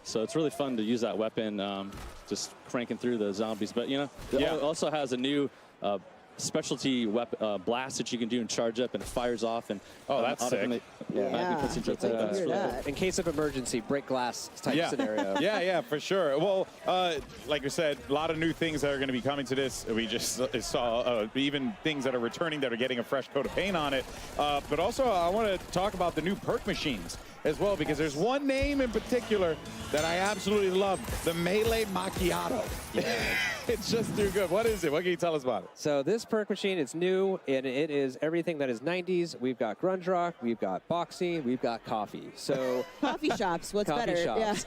So it's really fun to use that weapon, just cranking through the zombies. But it also has a new specialty weapon blast that you can do and charge up, and it fires off, and
that's sick.
In case of emergency, break glass type scenario.
Yeah, for sure. Well, like I said, a lot of new things that are going to be coming to this. We just saw even things that are returning that are getting a fresh coat of paint on it. But also, I want to talk about the new perk machines as well, because there's one name in particular that I absolutely love, the Melee Macchiato. It's just too good. What is it? What can you tell us about it?
So this perk machine is new, and it is everything that is 90s. We've got grunge rock, we've got boxing, we've got coffee. So
coffee shops, what's
coffee
better?
Shops.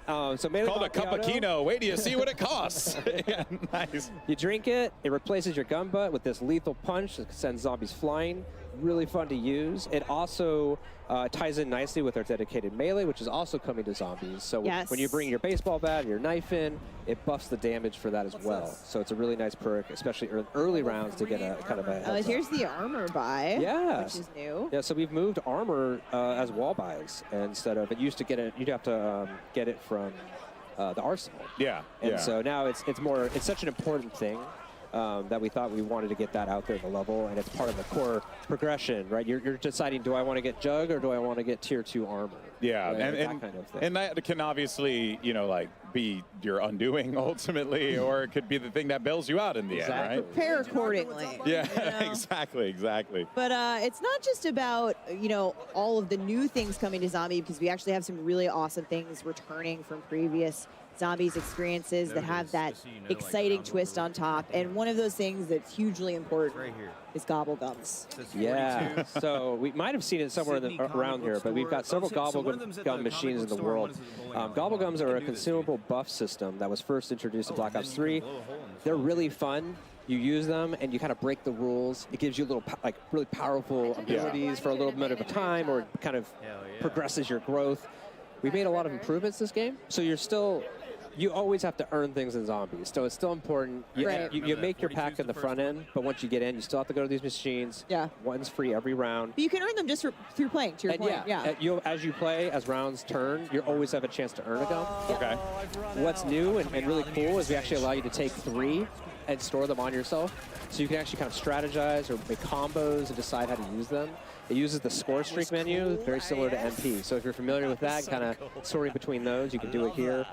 Yeah.
So Melee
called a cappuccino. Wait till you see what it costs. Yeah, nice.
You drink it, it replaces your gun butt with this lethal punch that sends zombies flying. really fun to use. It also ties in nicely with our dedicated melee, which is also coming to zombies. So when you bring your baseball bat and your knife in, it buffs the damage for that as well. So it's a really nice perk, especially early rounds to get a kind of a heads
Here's
up.
the armor buy, which is new.
Yeah, so we've moved armor as wall buys instead of, it used to get it, you'd have to get it from the arsenal. And so now it's such an important thing that we thought we wanted to get that out there at the level, and it's part of the core progression, right? You're deciding, do I want to get Jug or do I want to get tier 2 armor?
Yeah,
right?
and
that kind of thing.
And that can obviously, you know, like be your undoing ultimately, or it could be the thing that bails you out in the end, right?
Prepare accordingly.
Yeah,
you know?
exactly.
But it's not just about, you know, all of the new things coming to Zombie, because we actually have some really awesome things returning from previous Zombies experiences that have that exciting twist on top. And one of those things that's hugely important is Gobblegums.
Yeah, so we might have seen it somewhere around here, but we've got several Gobblegum machines in the world. Gobblegums are a consumable buff system that was first introduced in Black Ops 3. They're really fun. You use them and you kind of break the rules. It gives you little, like, really powerful abilities for a little bit of a time, or kind of progresses your growth. We made a lot of improvements this game, so you always have to earn things in Zombies. So it's still important. You make your pack in the front end, but once you get in, you still have to go to these machines. One's free every round.
But you can earn them just through playing, to your point.
As you play, as rounds turn, you always have a chance to earn a gum. Okay. What's new and really cool is we actually allow you to take 3 and store them on yourself. So you can actually kind of strategize or make combos and decide how to use them. It uses the score streak menu, very similar to MP. So if you're familiar with that, kind of sorting between those, you can do it here.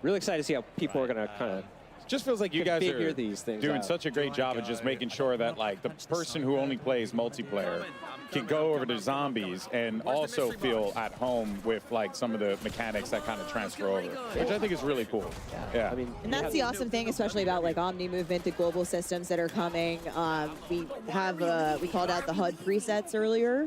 Really excited to see how people are going to kind of
just feels like you guys are
these things
doing
out.
such a great job of just making sure that, like, the person who only plays multiplayer can go over to Zombies and also feel at home with, like, some of the mechanics that kind of transfer over, which I think is really cool. Yeah.
I mean,
and that's the awesome thing, especially about like Omni movement, the global systems that are coming. We have we called out the HUD presets earlier,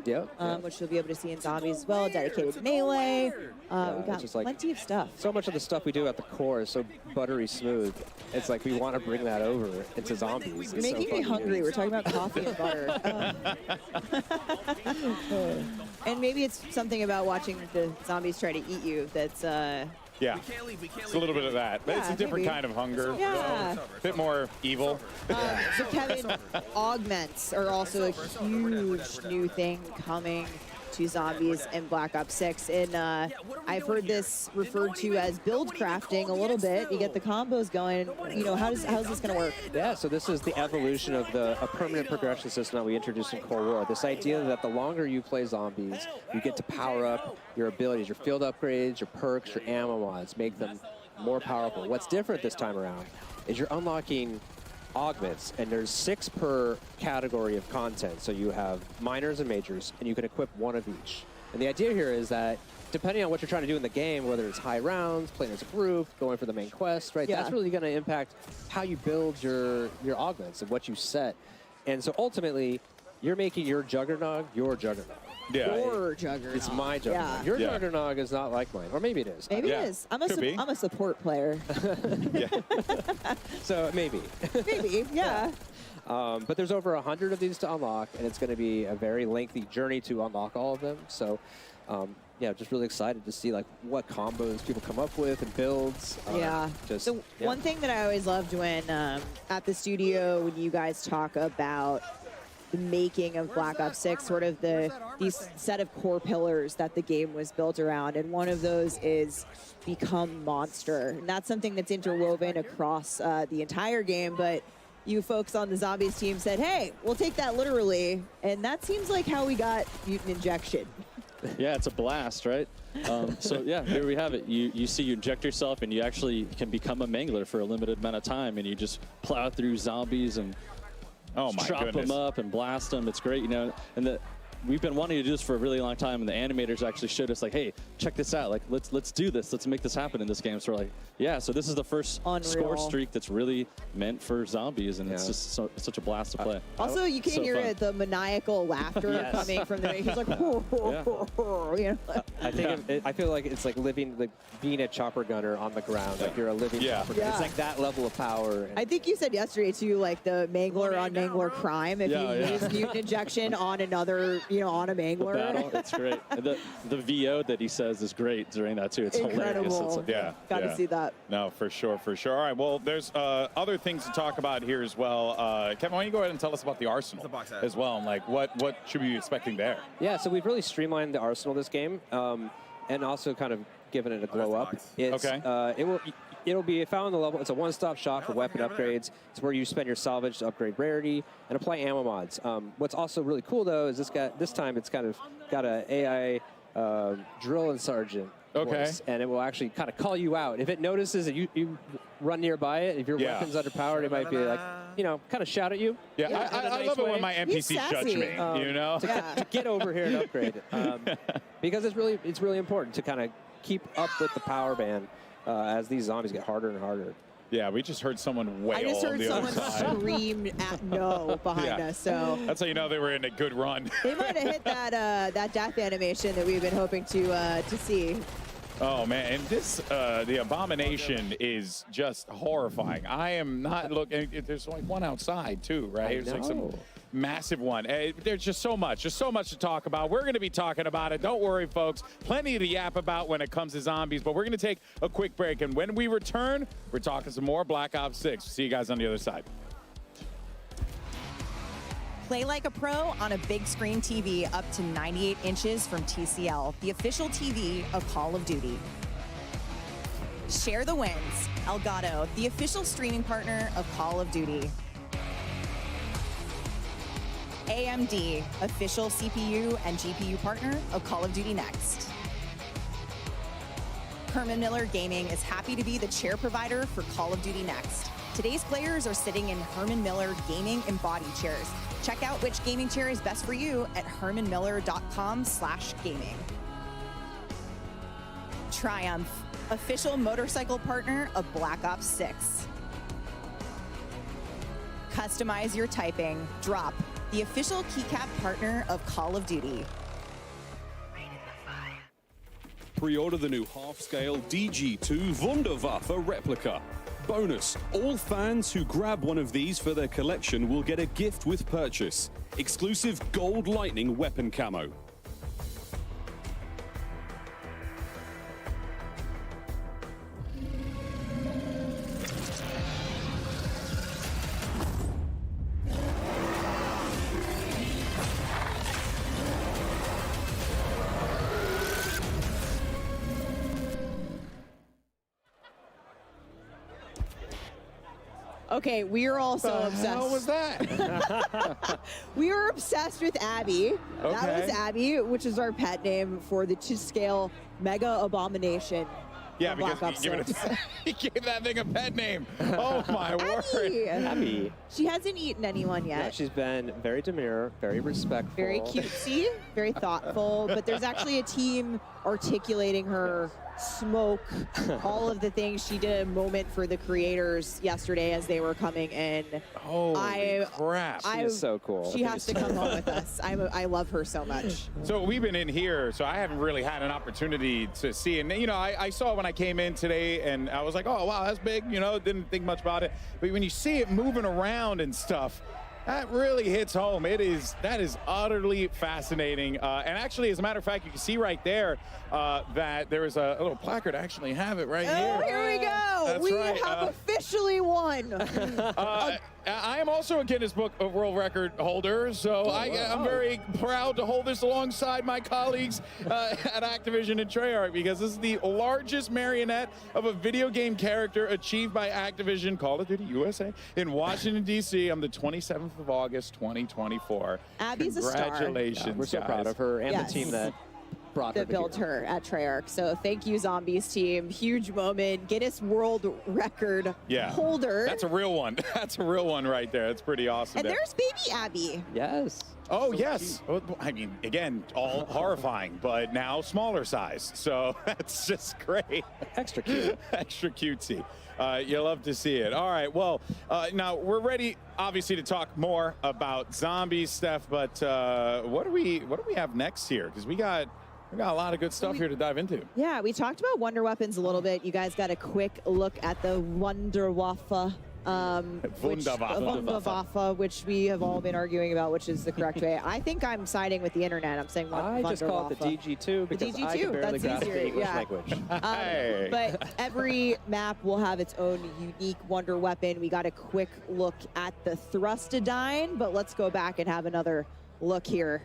which you'll be able to see in Zombies as well. Dedicated melee. We've got plenty of stuff.
So much of the stuff we do at the core is so buttery smooth. It's like we want to bring that over into Zombies.
You're making me hungry. We're talking about coffee and butter. And maybe it's something about watching the zombies try to eat you that's
yeah, it's a little bit of that. But it's a different kind of hunger.
Yeah.
A bit more evil.
So Kevin, augments are also a huge new thing coming to Zombies in Black Ops 6. And I've heard this referred to as build crafting a little bit. You get the combos going. You know, how's this going to work?
Yeah, so this is the evolution of a permanent progression system that we introduced in Cold War. This idea that the longer you play Zombies, you get to power up your abilities, your field upgrades, your perks, your ammo mods, make them more powerful. What's different this time around is you're unlocking augments, and there's 6 per category of content. So you have minors and majors, and you can equip 1 of each. And the idea here is that depending on what you're trying to do in the game, whether it's high rounds, playing as a group, going for the main quest, right? That's really going to impact how you build your augments and what you set. And so ultimately, you're making your Juggernog your Juggernog.
Yeah.
Your Juggernog.
It's my Juggernog.
Yeah.
Your Juggernog is not like mine. Or maybe it is.
Maybe it is. I'm a support player.
So maybe.
Maybe, yeah.
But there's over 100 of these to unlock, and it's going to be a very lengthy journey to unlock all of them. So, yeah, just really excited to see like what combos people come up with and builds. One thing that I always loved when at the studio, when you guys talk about the making of Black Ops 6, sort of these set of core pillars that the game was built around, and one of those is become monster. And that's something that's interwoven across the entire game, but you folks on the Zombies team said, hey, we'll take that literally, and that seems like how we got Mutant Injection.
Yeah, it's a blast, right? So yeah, here we have it. You inject yourself, and you actually can become a mangler for a limited amount of time, and you just plow through zombies and chop them up and blast them. It's great, you know. And we've been wanting to do this for a really long time, and the animators actually showed us like, hey, check this out. Like, let's do this. Let's make this happen in this game. So we're like, yeah. So this is the first score streak that's really meant for zombies, and it's just such a blast to play.
Also, you can hear it, the maniacal laughter coming from the. He's like, you know.
I feel like it's like being a chopper gunner on the ground. Like you're a living chopper gunner. It's like that level of power.
I think you said yesterday too, like the Mangler on Mangler crime. If you use mutant injection on another, on a Mangler.
Battle, it's great. And the VO that he says is great during that too. It's hilarious. It's like,
got to see that.
No, for sure. All right, well, there's other things to talk about here as well. Kevin, why don't you go ahead and tell us about the Arsenal as well, and like what should we be expecting there?
Yeah, so we've really streamlined the Arsenal this game, and also kind of given it a glow up. It's, it'll be found the level. It's a one-stop shop for weapon upgrades. It's where you spend your salvage to upgrade rarity and apply ammo mods. What's also really cool though is this time it's kind of got an AI drill and sergeant. Voice, and it will actually kind of call you out. If it notices that you run nearby it, if your weapon's underpowered, it might be like, kind of shout at you.
Yeah, I love it when my NPCs judge me,
to get over here and upgrade it. Because it's really important to kind of keep up with the power band as these zombies get harder and harder.
Yeah, we just heard someone wail.
I just heard someone scream at no behind us. So
that's how you know they were in a good run.
They might have hit that death animation that we've been hoping to see.
Oh man, and this the abomination is just horrifying. I am not looking. There's like one outside too, right? There's like some massive one. There's just so much to talk about. We're going to be talking about it. Don't worry, folks. Plenty to yap about when it comes to zombies, but we're going to take a quick break. And when we return, we're talking some more Black Ops 6. See you guys on the other side.
Play like a pro on a big screen TV up to 98 inches from TCL, the official TV of Call of Duty. Share the wins. Elgato, the official streaming partner of Call of Duty. AMD, official CPU and GPU partner of Call of Duty Next. Herman Miller Gaming is happy to be the chair provider for Call of Duty Next. Today's players are sitting in Herman Miller Gaming Embody chairs. Check out which gaming chair is best for you at hermanmiller.com/gaming. Triumph, official motorcycle partner of Black Ops 6. Customize your typing. Drop, the official keycap partner of Call of Duty.
Pre-order the new half-scale DG2 Wunderwaffe replica. Bonus, all fans who grab one of these for their collection will get a gift with purchase. Exclusive gold lightning weapon camo.
Okay, we are all so obsessed.
How was that?
We were obsessed with Abby.
Okay.
That was Abby, which is our pet name for the 2-scale mega abomination.
Yeah, because he gave that thing a pet name. Oh my word.
Abby.
She hasn't eaten anyone yet.
Yeah, she's been very demure, very respectful.
Very cutesy, very thoughtful, but there's actually a team articulating her smoke, all of the things. She did a moment for the creators yesterday as they were coming in.
Holy crap.
She is so cool.
She has to come home with us. I love her so much.
So we've been in here, so I haven't really had an opportunity to see. And, I saw when I came in today, and I was like, oh, wow, that's big. Didn't think much about it. But when you see it moving around and stuff, that really hits home. That is utterly fascinating. And actually, as a matter of fact, you can see right there that there is a little placard. I actually have it right here.
Oh, here we go.
That's
we
right.
have officially won.
I am also a Guinness Book of World Record holder, so I'm very proud to hold this alongside my colleagues at Activision and Treyarch, because this is the largest marionette of a video game character achieved by Activision Call of Duty USA in Washington, D.C. on the 27th of August, 2024.
Abby's a star.
Congratulations,
We're so
guys.
proud of her and the team that
that built her at Treyarch. So thank you, Zombies team. Huge moment. Guinness World Record holder.
That's a real one. That's a real one right there. That's pretty awesome.
And there's baby Abby.
Yes.
Oh, yes. Well, I mean, again, all horrifying, but now smaller size. So that's just great.
Extra cute.
Extra cutesy. You love to see it. All right. Well, now we're ready, obviously, to talk more about Zombies, Steph. But what do we have next here? Because we got a lot of good stuff here to dive into.
Yeah, we talked about Wonder Weapons a little bit. You guys got a quick look at the Wunderwaffe. Wunderwaffe, which we have all been arguing about, which is the correct way. I think I'm siding with the internet. I'm saying
I just call it the DG2 because I can barely grasp the English language.
But every map will have its own unique wonder weapon. We got a quick look at the Thrustodyne, but let's go back and have another look here.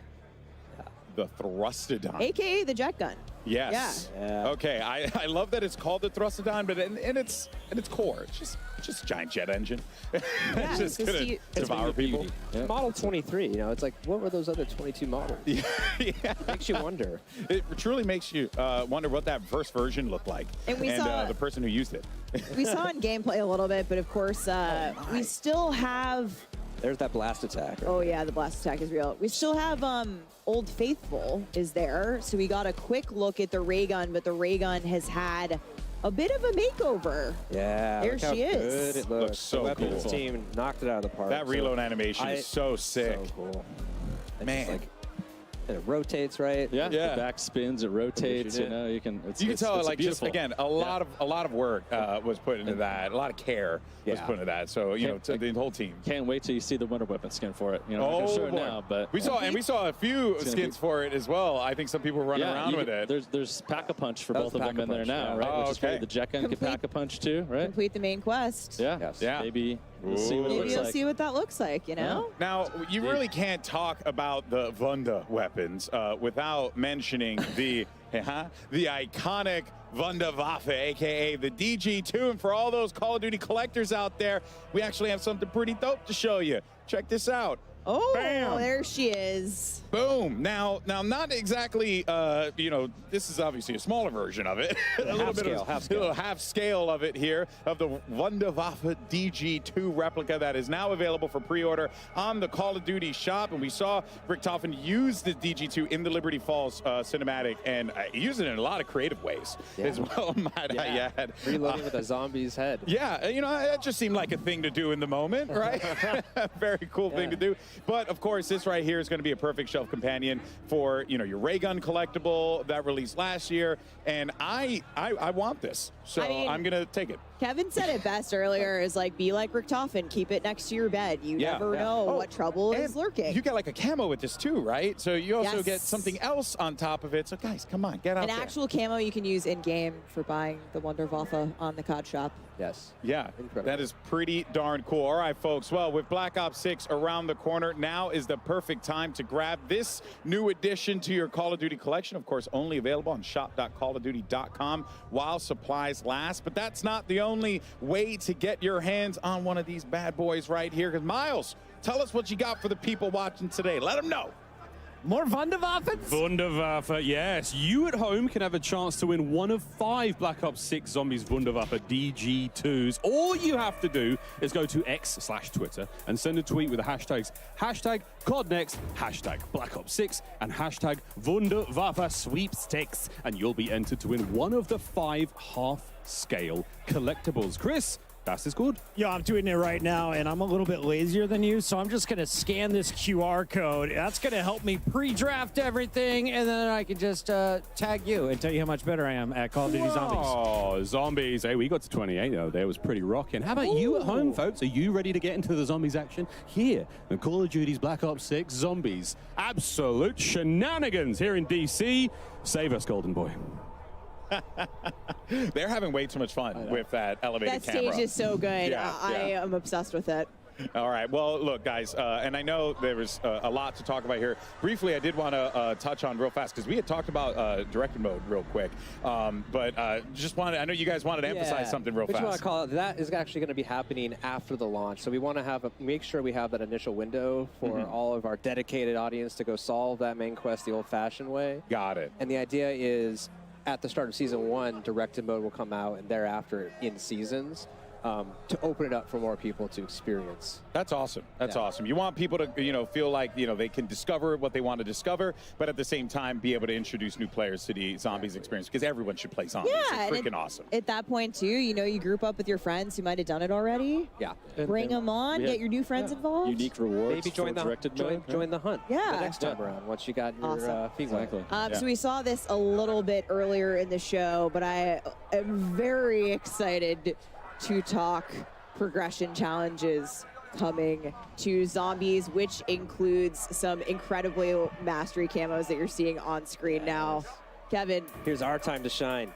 The Thrustodyne.
AKA the jet gun.
Yes. Yeah. Okay. I love that it's called the Thrustodyne, but in its core, it's just a giant jet engine. It's just gonna devour people.
Model 23. You know, it's like, what were those other 22 models?
Yeah.
Makes you wonder.
It truly makes you wonder what that first version looked like,
and
the person who used it.
We saw in gameplay a little bit, but of course, we still have.
There's that blast attack.
Oh yeah, the blast attack is real. We still have Old Faithful is there, so we got a quick look at the ray gun, but the ray gun has had a bit of a makeover.
Yeah,
there she is.
Good it looks
so
the weapons
cool.
team knocked it out of the park.
That reload animation is so sick.
So cool.
Man.
And it rotates, right?
Yeah. The back spins, it rotates. You know, you can.
You can tell, like, just again, a lot of work was put into that. A lot of care was put into that. So you know, to the whole team.
Can't wait till you see the Wonder Weapon skin for it. You know, I'm not gonna show it now, but
we saw a few skins for it as well. I think some people were running around with it.
There's Pack-a-Punch for both of them in there now, right? Which is great. The jet gun can Pack-a-Punch too, right?
Complete the main quest.
Yeah.
Yeah.
Maybe we'll see what it looks
you'll
like.
see what that looks like. You know.
Now you really can't talk about the Wunda weapons without mentioning the iconic Wunderwaffe, aka the DG2. And for all those Call of Duty collectors out there, we actually have something pretty dope to show you. Check this out.
Oh,
bam!
There she is.
Boom. Now, not exactly, you know, this is obviously a smaller version of it. a little half scale of it here, of the Wunderwaffe DG2 replica that is now available for pre-order on the Call of Duty shop. And we saw Richtofen use the DG2 in the Liberty Falls cinematic and use it in a lot of creative ways as well, might I add.
Reloading with a zombie's head.
Yeah, you know, that just seemed like a thing to do in the moment, right? Very cool thing to do. But of course, this right here is going to be a perfect shelf companion for, you know, your ray gun collectible that released last year. And I want this, so I'm going to take it.
Kevin said it best earlier, is like, be like Richtofen, keep it next to your bed. You never know what trouble is lurking.
You get like a camo with this too, right? So you also get something else on top of it. So guys, come on, get out there.
An actual camo you can use in-game for buying the Wunderwaffe on the COD shop.
Yes.
Yeah, incredible. That is pretty darn cool. All right, folks. Well, with Black Ops 6 around the corner, now is the perfect time to grab this new addition to your Call of Duty collection. Of course, only available on shop.callofduty.com while supplies last. But that's not the only way to get your hands on one of these bad boys right here. Because Miles, tell us what you got for the people watching today. Let them know.
More Wunderwaffens?
Wunderwaffe, yes. You at home can have a chance to win one of 5 Black Ops 6 Zombies Wunderwaffe DG2s. All you have to do is go to X/Twitter and send a tweet with the hashtags #Codnext, #Black Ops 6, and #Wunderwaffe Sweepstakes, and you'll be entered to win one of the 5 half-scale collectibles. Chris, that's is good.
Yeah, I'm doing it right now, and I'm a little bit lazier than you, so I'm just going to scan this QR code. That's going to help me pre-draft everything, and then I can just tag you and tell you how much better I am at Call of Duty Zombies.
Oh, Zombies. Hey, we got to 28, though. That was pretty rocking. How about you at home, folks? Are you ready to get into the Zombies action? Here, in Call of Duty's Black Ops 6 Zombies. Absolute shenanigans here in D.C. Save us, Golden Boy.
They're having way too much fun with that elevated
camera.
camera.
That stage is so good. I am obsessed with it.
All right. Well, look, guys, and I know there was a lot to talk about here. Briefly, I did want to touch on real fast because we had talked about directed mode real quick, but just wanted. I know you guys wanted to emphasize something real fast.
I want to call it, that is actually going to be happening after the launch. So we want to make sure we have that initial window for all of our dedicated audience to go solve that main quest the old-fashioned way.
Got it.
And the idea is, at the start of Season 1, directed mode will come out, and thereafter in seasons. To open it up for more people to experience.
That's awesome. That's awesome. You want people to, feel like, they can discover what they want to discover, but at the same time be able to introduce new players to the Zombies experience, because everyone should play Zombies.
Yeah,
it's freaking awesome.
At that point, too, you group up with your friends who might have done it already.
Yeah.
Bring them on, get your new friends involved.
Unique rewards.
Maybe join the hunt.
Yeah.
The next time around, once you got your feet wet.
So we saw this a little bit earlier in the show, but I am very excited to talk progression challenges coming to Zombies, which includes some incredibly mastery camos that you're seeing on screen now. Kevin.
Here's our time to shine.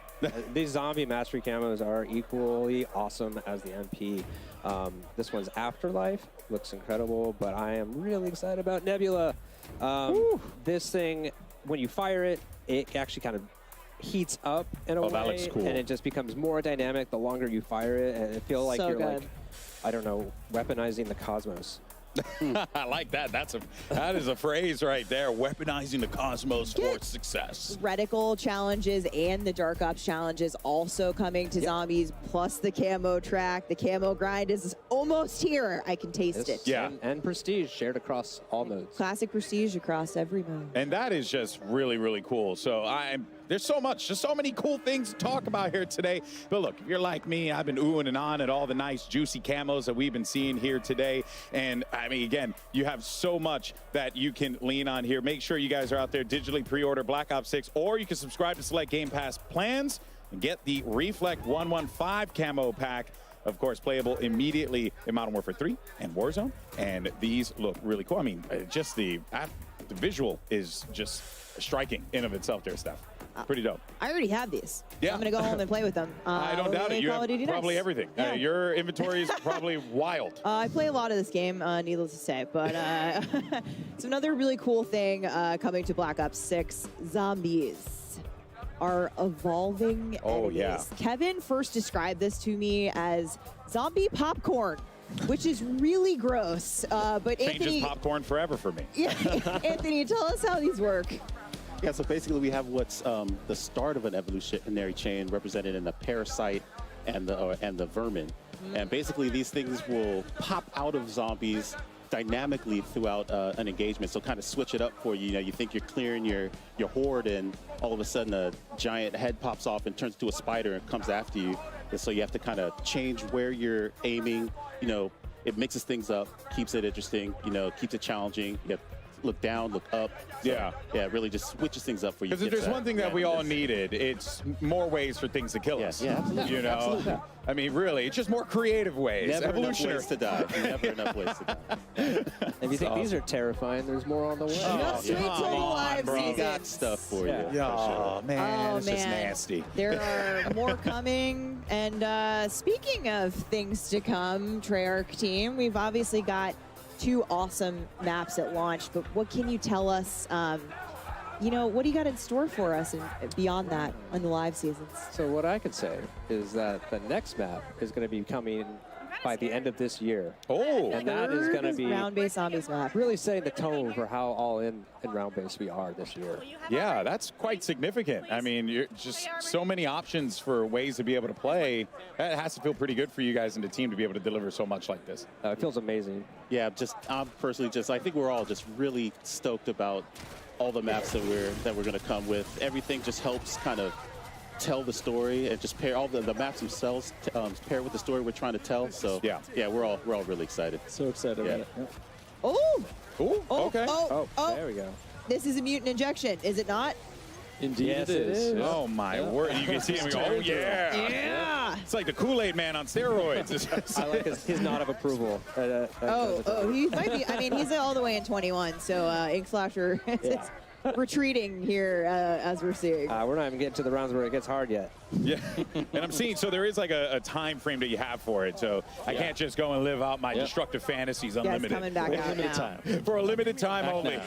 These zombie mastery camos are equally awesome as the MP. This one's Afterlife. Looks incredible, but I am really excited about Nebula. This thing, when you fire it, it actually kind of heats up in a way,
that looks cool.
And it just becomes more dynamic the longer you fire it, and it feels like you're like, I don't know, weaponizing the cosmos.
I like that. That is a phrase right there. Weaponizing the cosmos for success.
Reticle challenges and the Dark Ops challenges also coming to Zombies, plus the camo track. The camo grind is almost here. I can taste it.
Yeah.
And Prestige shared across all modes.
Classic Prestige across every mode.
And that is just really, really cool. So there's so much, just so many cool things to talk about here today. But look, if you're like me, I've been oohing and on at all the nice, juicy camos that we've been seeing here today. And I mean, again, you have so much that you can lean on here. Make sure you guys are out there, digitally pre-order Black Ops 6, or you can subscribe to select Game Pass plans and get the Reflect 115 camo pack. Of course, playable immediately in Modern Warfare 3 and Warzone. And these look really cool. I mean, just the visual is just striking in of itself there, Steph. Pretty dope.
I already have these.
Yeah.
I'm going to go home and play with them.
I don't doubt it. You have probably everything.
Yeah.
Your inventory is probably wild.
I play a lot of this game, needless to say. But it's another really cool thing coming to Black Ops 6. Zombies are evolving enemies.
Yeah.
Kevin first described this to me as zombie popcorn, which is really gross. But
Changes
Anthony,
popcorn forever for me.
Yeah, Anthony, tell us how these work.
Yeah, so basically we have what's the start of an evolutionary chain represented in the parasite and the vermin. And basically these things will pop out of zombies dynamically throughout an engagement. So kind of switch it up for you. You think you're clearing your horde, and all of a sudden a giant head pops off and turns into a spider and comes after you. And so you have to kind of change where you're aiming. It mixes things up, keeps it interesting, keeps it challenging. You have look down, look up. So, yeah, it really just switches things up for you.
Because if there's one thing that we all needed, it's more ways for things to kill us.
Yeah, absolutely.
Absolutely. I mean, really, it's just more creative ways.
Never
Evolutionary.
enough ways to die. Never enough ways to die.
If you think these are terrifying, there's more on the way.
We got stuff for you.
Oh, man, this is nasty.
There are more coming. And speaking of things to come, Treyarch team, we've obviously got 2 awesome maps at launch, but what can you tell us? What do you got in store for us and beyond that in the live seasons?
So what I could say is that the next map is going to be coming by the end of this year.
Oh,
and that is going to be
round-based zombies map.
Really setting the tone for how all in round-based we are this year.
Yeah, that's quite significant. I mean, you're just so many options for ways to be able to play. That has to feel pretty good for you guys and the team to be able to deliver so much like this.
It feels amazing.
Yeah, I'm personally I think we're all just really stoked about all the maps that we're going to come with. Everything just helps kind of tell the story and just pair all the maps themselves pair with the story we're trying to tell. So yeah, we're all really excited.
So excited about it. Yeah.
Oh,
okay.
Oh, there we go.
This is a mutant injection, is it not?
Indeed,
yes,
it is.
Oh my word! You can see him go, oh yeah,
yeah.
It's like the Kool-Aid Man on steroids.
I like his nod of approval.
He might be. I mean, he's all the way in 21, so Ink Slasher. retreating here as we're seeing.
We're not even getting to the rounds where it gets hard yet.
Yeah, and I'm seeing, so there is like a time frame that you have for it, so I can't just go and live out my destructive fantasies unlimited.
Coming back out now.
For a limited time only.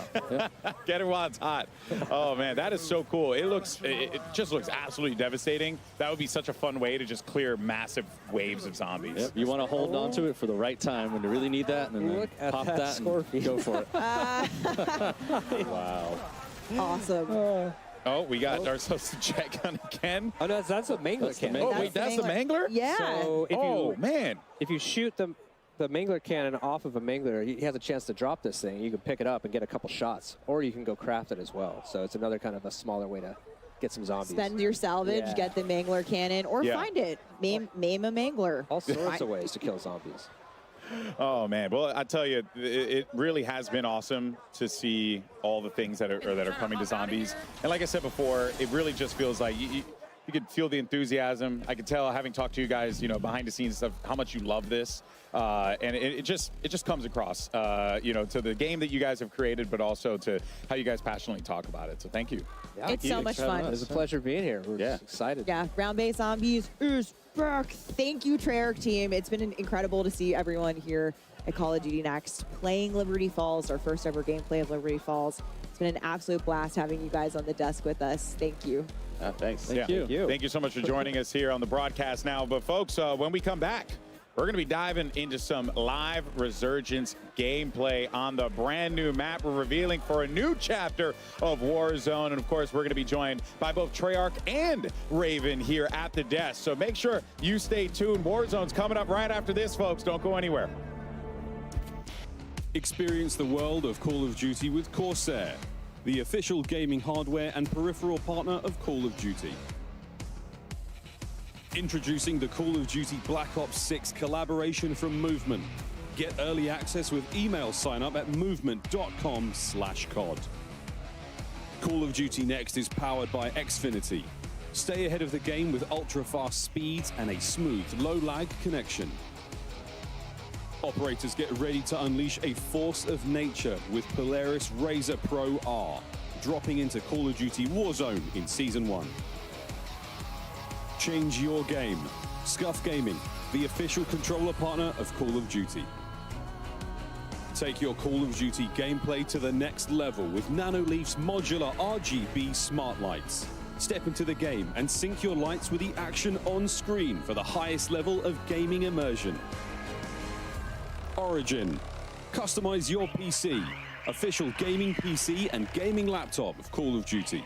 Get it while it's hot. Oh man, that is so cool. It just looks absolutely devastating. That would be such a fun way to just clear massive waves of zombies.
Yep. You want to hold on to it for the right time when you really need that, and then pop that and go for it.
Wow.
Awesome.
Oh, we got ourselves a jet gun again.
Oh, no, that's a mangler cannon.
Oh, wait, that's the mangler?
Yeah.
So if you shoot the mangler cannon off of a mangler, he has a chance to drop this thing. You can pick it up and get a couple shots, or you can go craft it as well. So it's another kind of a smaller way to get some zombies.
Spend your salvage, get the mangler cannon, or find it. Maim a mangler.
All sorts of ways to kill zombies.
Oh man, well I tell you, it really has been awesome to see all the things that are coming to zombies. And like I said before, it really just feels like you could feel the enthusiasm. I could tell, having talked to you guys, behind the scenes stuff, how much you love this. And it just comes across, to the game that you guys have created, but also to how you guys passionately talk about it. So thank you.
Yeah, it's so much fun.
It was a pleasure being here. We're just excited.
Yeah, round-based zombies is back. Thank you, Treyarch team. It's been incredible to see everyone here at Call of Duty Next playing Liberty Falls, our first ever gameplay of Liberty Falls. It's been an absolute blast having you guys on the desk with us. Thank you.
Thanks.
Thank you.
Thank you so much for joining us here on the broadcast now. But folks, when we come back, we're going to be diving into some live Resurgence gameplay on the brand new map we're revealing for a new chapter of Warzone. And of course, we're going to be joined by both Treyarch and Raven here at the desk. So make sure you stay tuned. Warzone's coming up right after this, folks. Don't go anywhere.
Experience the world of Call of Duty with Corsair, the official gaming hardware and peripheral partner of Call of Duty. Introducing the Call of Duty Black Ops 6 collaboration from Movement. Get early access with email sign up at movement.com/COD. Call of Duty Next is powered by Xfinity. Stay ahead of the game with ultra-fast speeds and a smooth, low-lag connection. Operators, get ready to unleash a force of nature with Polaris Razor Pro R, dropping into Call of Duty Warzone in Season 1. Change your game. Scuff Gaming, the official controller partner of Call of Duty. Take your Call of Duty gameplay to the next level with Nanoleaf's modular RGB smart lights. Step into the game and sync your lights with the action on screen for the highest level of gaming immersion. Origin, customize your PC. Official gaming PC and gaming laptop of Call of Duty.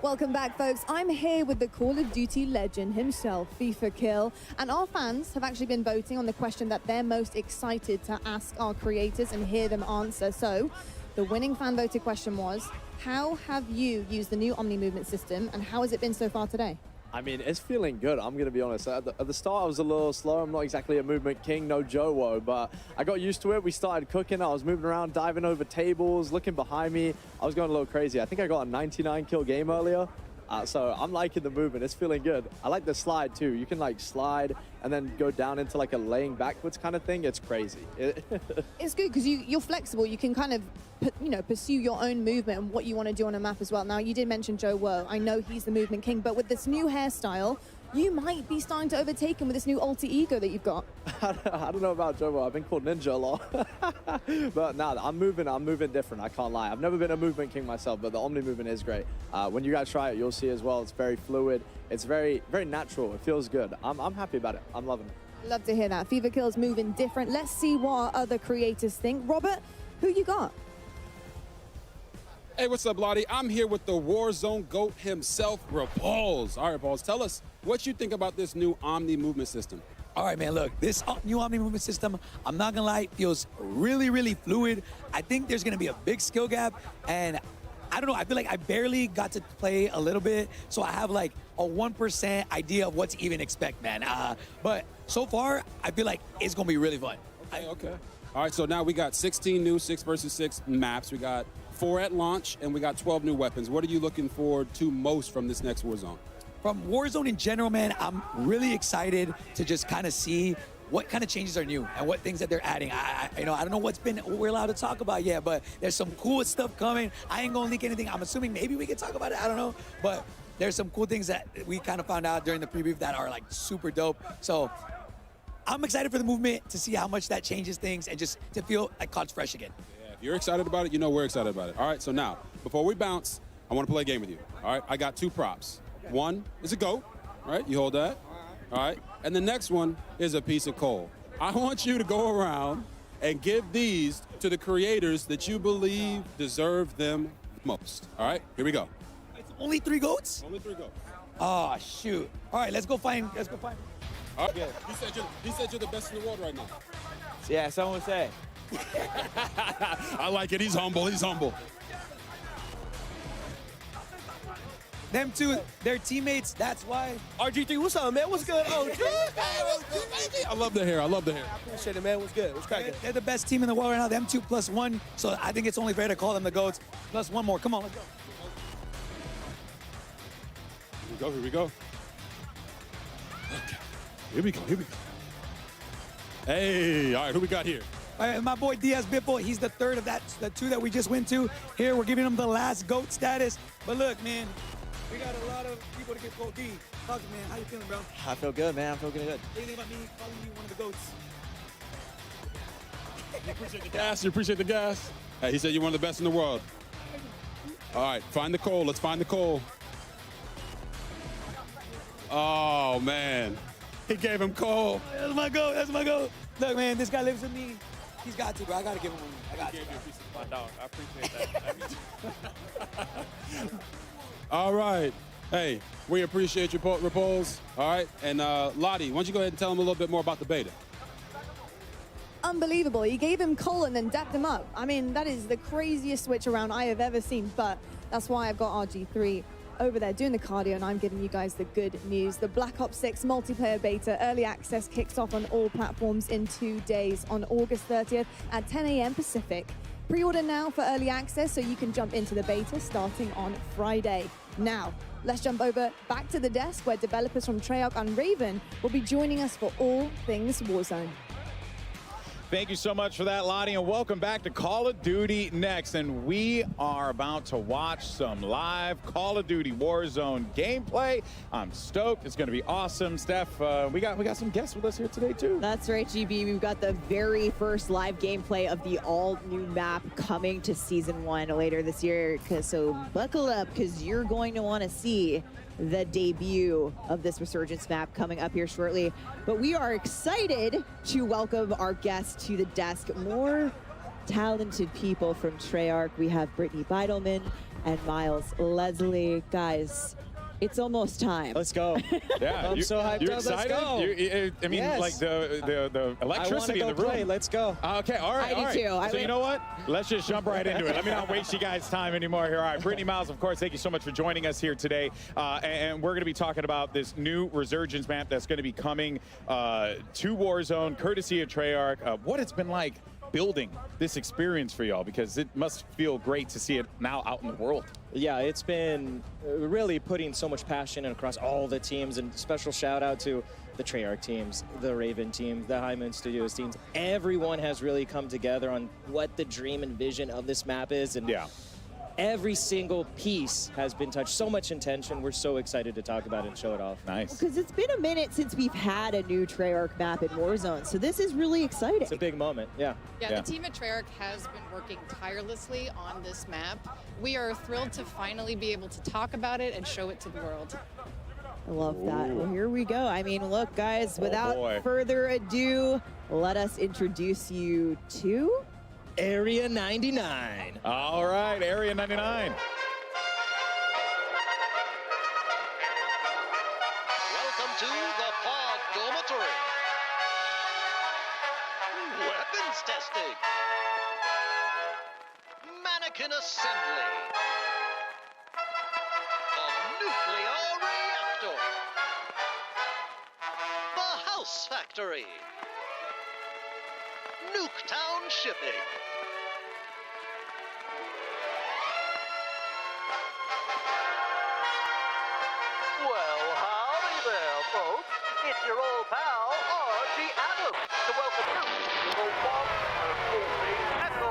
Welcome back, folks. I'm here with the Call of Duty legend himself, FIFA Kill, and our fans have actually been voting on the question that they're most excited to ask our creators and hear them answer. So, the winning fan voted question was, how have you used the new Omni movement system, and how has it been so far today?
I mean, it's feeling good, I'm going to be honest. At the start, I was a little slow. I'm not exactly a movement king, no Joe-Wo, but I got used to it. We started cooking. I was moving around, diving over tables, looking behind me. I was going a little crazy. I think I got a 99 kill game earlier. So I'm liking the movement. It's feeling good. I like the slide, too. You can, like, slide and then go down into, like, a laying backwards kind of thing. It's crazy.
It's good because you're flexible. You can kind of, pursue your own movement and what you want to do on a map as well. Now, you did mention Joe-Wo. I know he's the movement king, but with this new hairstyle, you might be starting to overtake him with this new alter ego that you've got.
I don't know about Joe-Wo. I've been called Ninja a lot. But nah, I'm moving different. I can't lie. I've never been a movement king myself, but the Omni movement is great. When you guys try it, you'll see as well. It's very fluid. It's very, very natural. It feels good. I'm happy about it. I'm loving it.
Love to hear that. FIFA Kill's moving different. Let's see what our other creators think. Robert, who you got?
Hey, what's up, Lottie? I'm here with the Warzone GOAT himself, Balls. All right, Balls, tell us what you think about this new Omni movement system.
All right, man, look, this new Omni movement system, I'm not gonna lie, feels really, really fluid. I think there's gonna be a big skill gap, and I don't know. I feel like I barely got to play a little bit, so I have like a 1% idea of what to even expect, man. But so far, I feel like it's gonna be really fun.
Okay. All right, so now we got 16 new 6 versus 6 maps. We got 4 at launch, and we got 12 new weapons. What are you looking forward to most from this next Warzone?
From Warzone in general, man, I'm really excited to just kind of see what kind of changes are new and what things that they're adding. I don't know what we're allowed to talk about yet, but there's some cool stuff coming. I ain't gonna leak anything. I'm assuming maybe we can talk about it. I don't know, but there's some cool things that we kind of found out during the preview that are like super dope. So I'm excited for the movement to see how much that changes things and just to feel like COD's fresh again.
Yeah, if you're excited about it, you know we're excited about it. All right, so now, before we bounce, I want to play a game with you. All right, I got 2 props. One is a goat, right? You hold that. All right, and the next one is a piece of coal. I want you to go around and give these to the creators that you believe deserve them most. All right, here we go.
It's only 3 goats?
Only 3 goats.
Oh, shoot. All right, let's go find.
All right, he said you're the best in the world right now.
Yeah, someone would say.
I like it. He's humble. He's humble.
Them two, they're teammates. That's why.
RG3, what's up, man? What's good? Oh,
I love the hair. I love the hair.
I appreciate it, man. What's good? What's cracking?
They're the best team in the world right now. Them 2 plus 1. So I think it's only fair to call them the GOATs. Plus 1 more. Come on, let's go.
Here we go. Okay. Here we go. Hey, all right, who we got here?
All right, my boy Diaz Bippo, he's the 3rd of the 2 that we just went to. Here, we're giving him the last GOAT status. But look, man, we got a lot of people to get GOAT D. Talk to me, man. How you feeling, bro?
I feel good, man. I feel good.
What do you think about me calling you one of the GOATs?
You appreciate the gas? You appreciate the gas? Hey, he said you're one of the best in the world. All right, find the coal. Let's find the coal. Oh, man. He gave him coal.
That's my GOAT. That's my GOAT. Look, man, this guy lives with me. He's got to, bro. I got to give him one. I got to.
My dog. I appreciate that.
All right. Hey, we appreciate your repose. All right. And Lottie, why don't you go ahead and tell him a little bit more about the beta?
Unbelievable. He gave him coal and then dapped him up. I mean, that is the craziest switch around I have ever seen, but that's why I've got RG3 over there doing the cardio, and I'm giving you guys the good news. The Black Ops 6 multiplayer beta early access kicks off on all platforms in 2 days on August 30th at 10 a.m. Pacific. Pre-order now for early access so you can jump into the beta starting on Friday. Now, let's jump over back to the desk where developers from Treyarch and Raven will be joining us for all things Warzone.
Thank you so much for that, Lottie, and welcome back to Call of Duty Next. And we are about to watch some live Call of Duty Warzone gameplay. I'm stoked. It's going to be awesome. Steph, we got some guests with us here today, too.
That's right, GB. We've got the very first live gameplay of the all-new map coming to Season 1 later this year. So buckle up, because you're going to want to see the debut of this Resurgence map coming up here shortly. But we are excited to welcome our guests to the desk. More talented people from Treyarch. We have Brittany Beidelman and Miles Leslie. Guys, it's almost time.
Let's go.
Yeah,
I'm so hyped
you're
up.
excited?
Let's go.
I mean,
Yes.
like the electricity in the room.
Play. Let's go.
Okay, all right,
I do
all right.
too.
So you know what? Let's just jump right into it. Let me not waste you guys' time anymore here. All right, Brittany, Miles, of course, thank you so much for joining us here today. And we're going to be talking about this new Resurgence map that's going to be coming to Warzone, courtesy of Treyarch. What it's been like building this experience for y'all, because it must feel great to see it now out in the world.
Yeah, it's been really putting so much passion across all the teams, and special shout out to the Treyarch teams, the Raven teams, the High Moon Studios teams. Everyone has really come together on what the dream and vision of this map is, and
yeah,
every single piece has been touched. So much intention. We're so excited to talk about it and show it off.
Nice.
Because it's been a minute since we've had a new Treyarch map in Warzone, so this is really exciting.
It's a big moment, yeah.
Yeah, the team at Treyarch has been working tirelessly on this map. We are thrilled to finally be able to talk about it and show it to the world.
I love that. Well, here we go. I mean, look, guys,
Oh,
without
boy.
further ado, let us introduce you to
Area 99.
All right, Area 99.
Welcome to the Pod Dormitory. Weapons testing. Mannequin assembly. House Factory. Nuketown Shipping. Well, howdy there, folks. It's your old pal, Archie Adams, to welcome you to the Echo.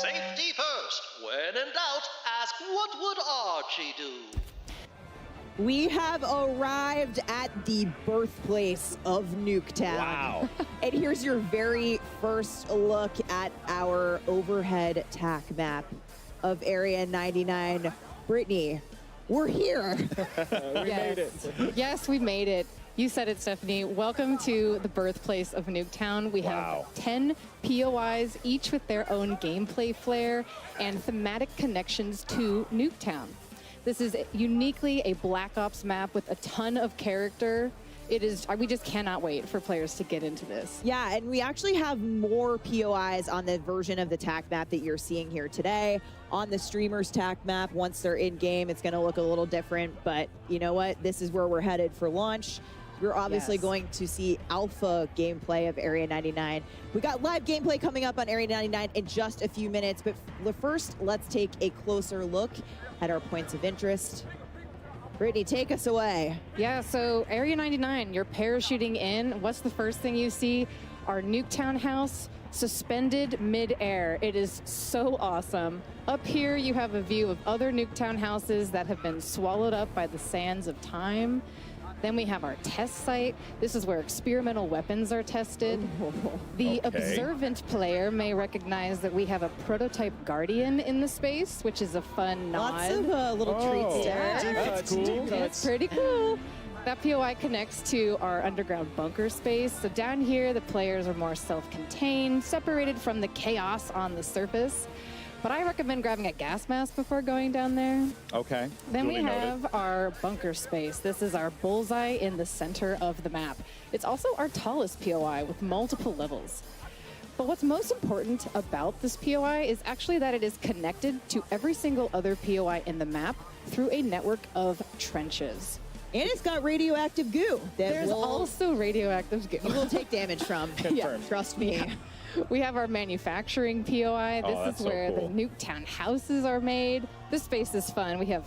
Safety first. When in doubt, ask what would Archie do?
We have arrived at the birthplace of Nuketown.
Wow.
And here's your very first look at our overhead tack map of Area 99. Brittany, we're here.
Made it. Yes, we made it. You said it, Stephanie. Welcome to the birthplace of Nuketown. We have 10 POIs, each with their own gameplay flair and thematic connections to Nuketown. This is uniquely a Black Ops map with a ton of character. It is, we just cannot wait for players to get into this.
Yeah, and we actually have more POIs on the version of the TAC map that you're seeing here today. On the streamers TAC map, once they're in game, it's gonna look a little different, but you know what? This is where we're headed for launch. We're obviously going to see alpha gameplay of Area 99. We got live gameplay coming up on Area 99 in just a few minutes, but first, let's take a closer look at our points of interest. Brittany, take us away.
Yeah, so Area 99, you're parachuting in. What's the first thing you see? Our Nuketown house suspended mid-air. It is so awesome. Up here, you have a view of other Nuketown houses that have been swallowed up by the sands of time. Then we have our test site. This is where experimental weapons are tested. The observant player may recognize that we have a prototype Guardian in the space, which is a fun nod.
Lots of little treats there.
That's cool. That's pretty cool. That POI connects to our underground bunker space. So down here, the players are more self-contained, separated from the chaos on the surface. But I recommend grabbing a gas mask before going down there.
Okay.
Then we have our bunker space. This is our bullseye in the center of the map. It's also our tallest POI with multiple levels. But what's most important about this POI is actually that it is connected to every single other POI in the map through a network of trenches.
And it's got radioactive goo.
There's also radioactive goo.
You will take damage from.
Yeah,
trust me.
Yeah. We have our manufacturing POI. This is where the Nuketown houses are made. This space is fun. We have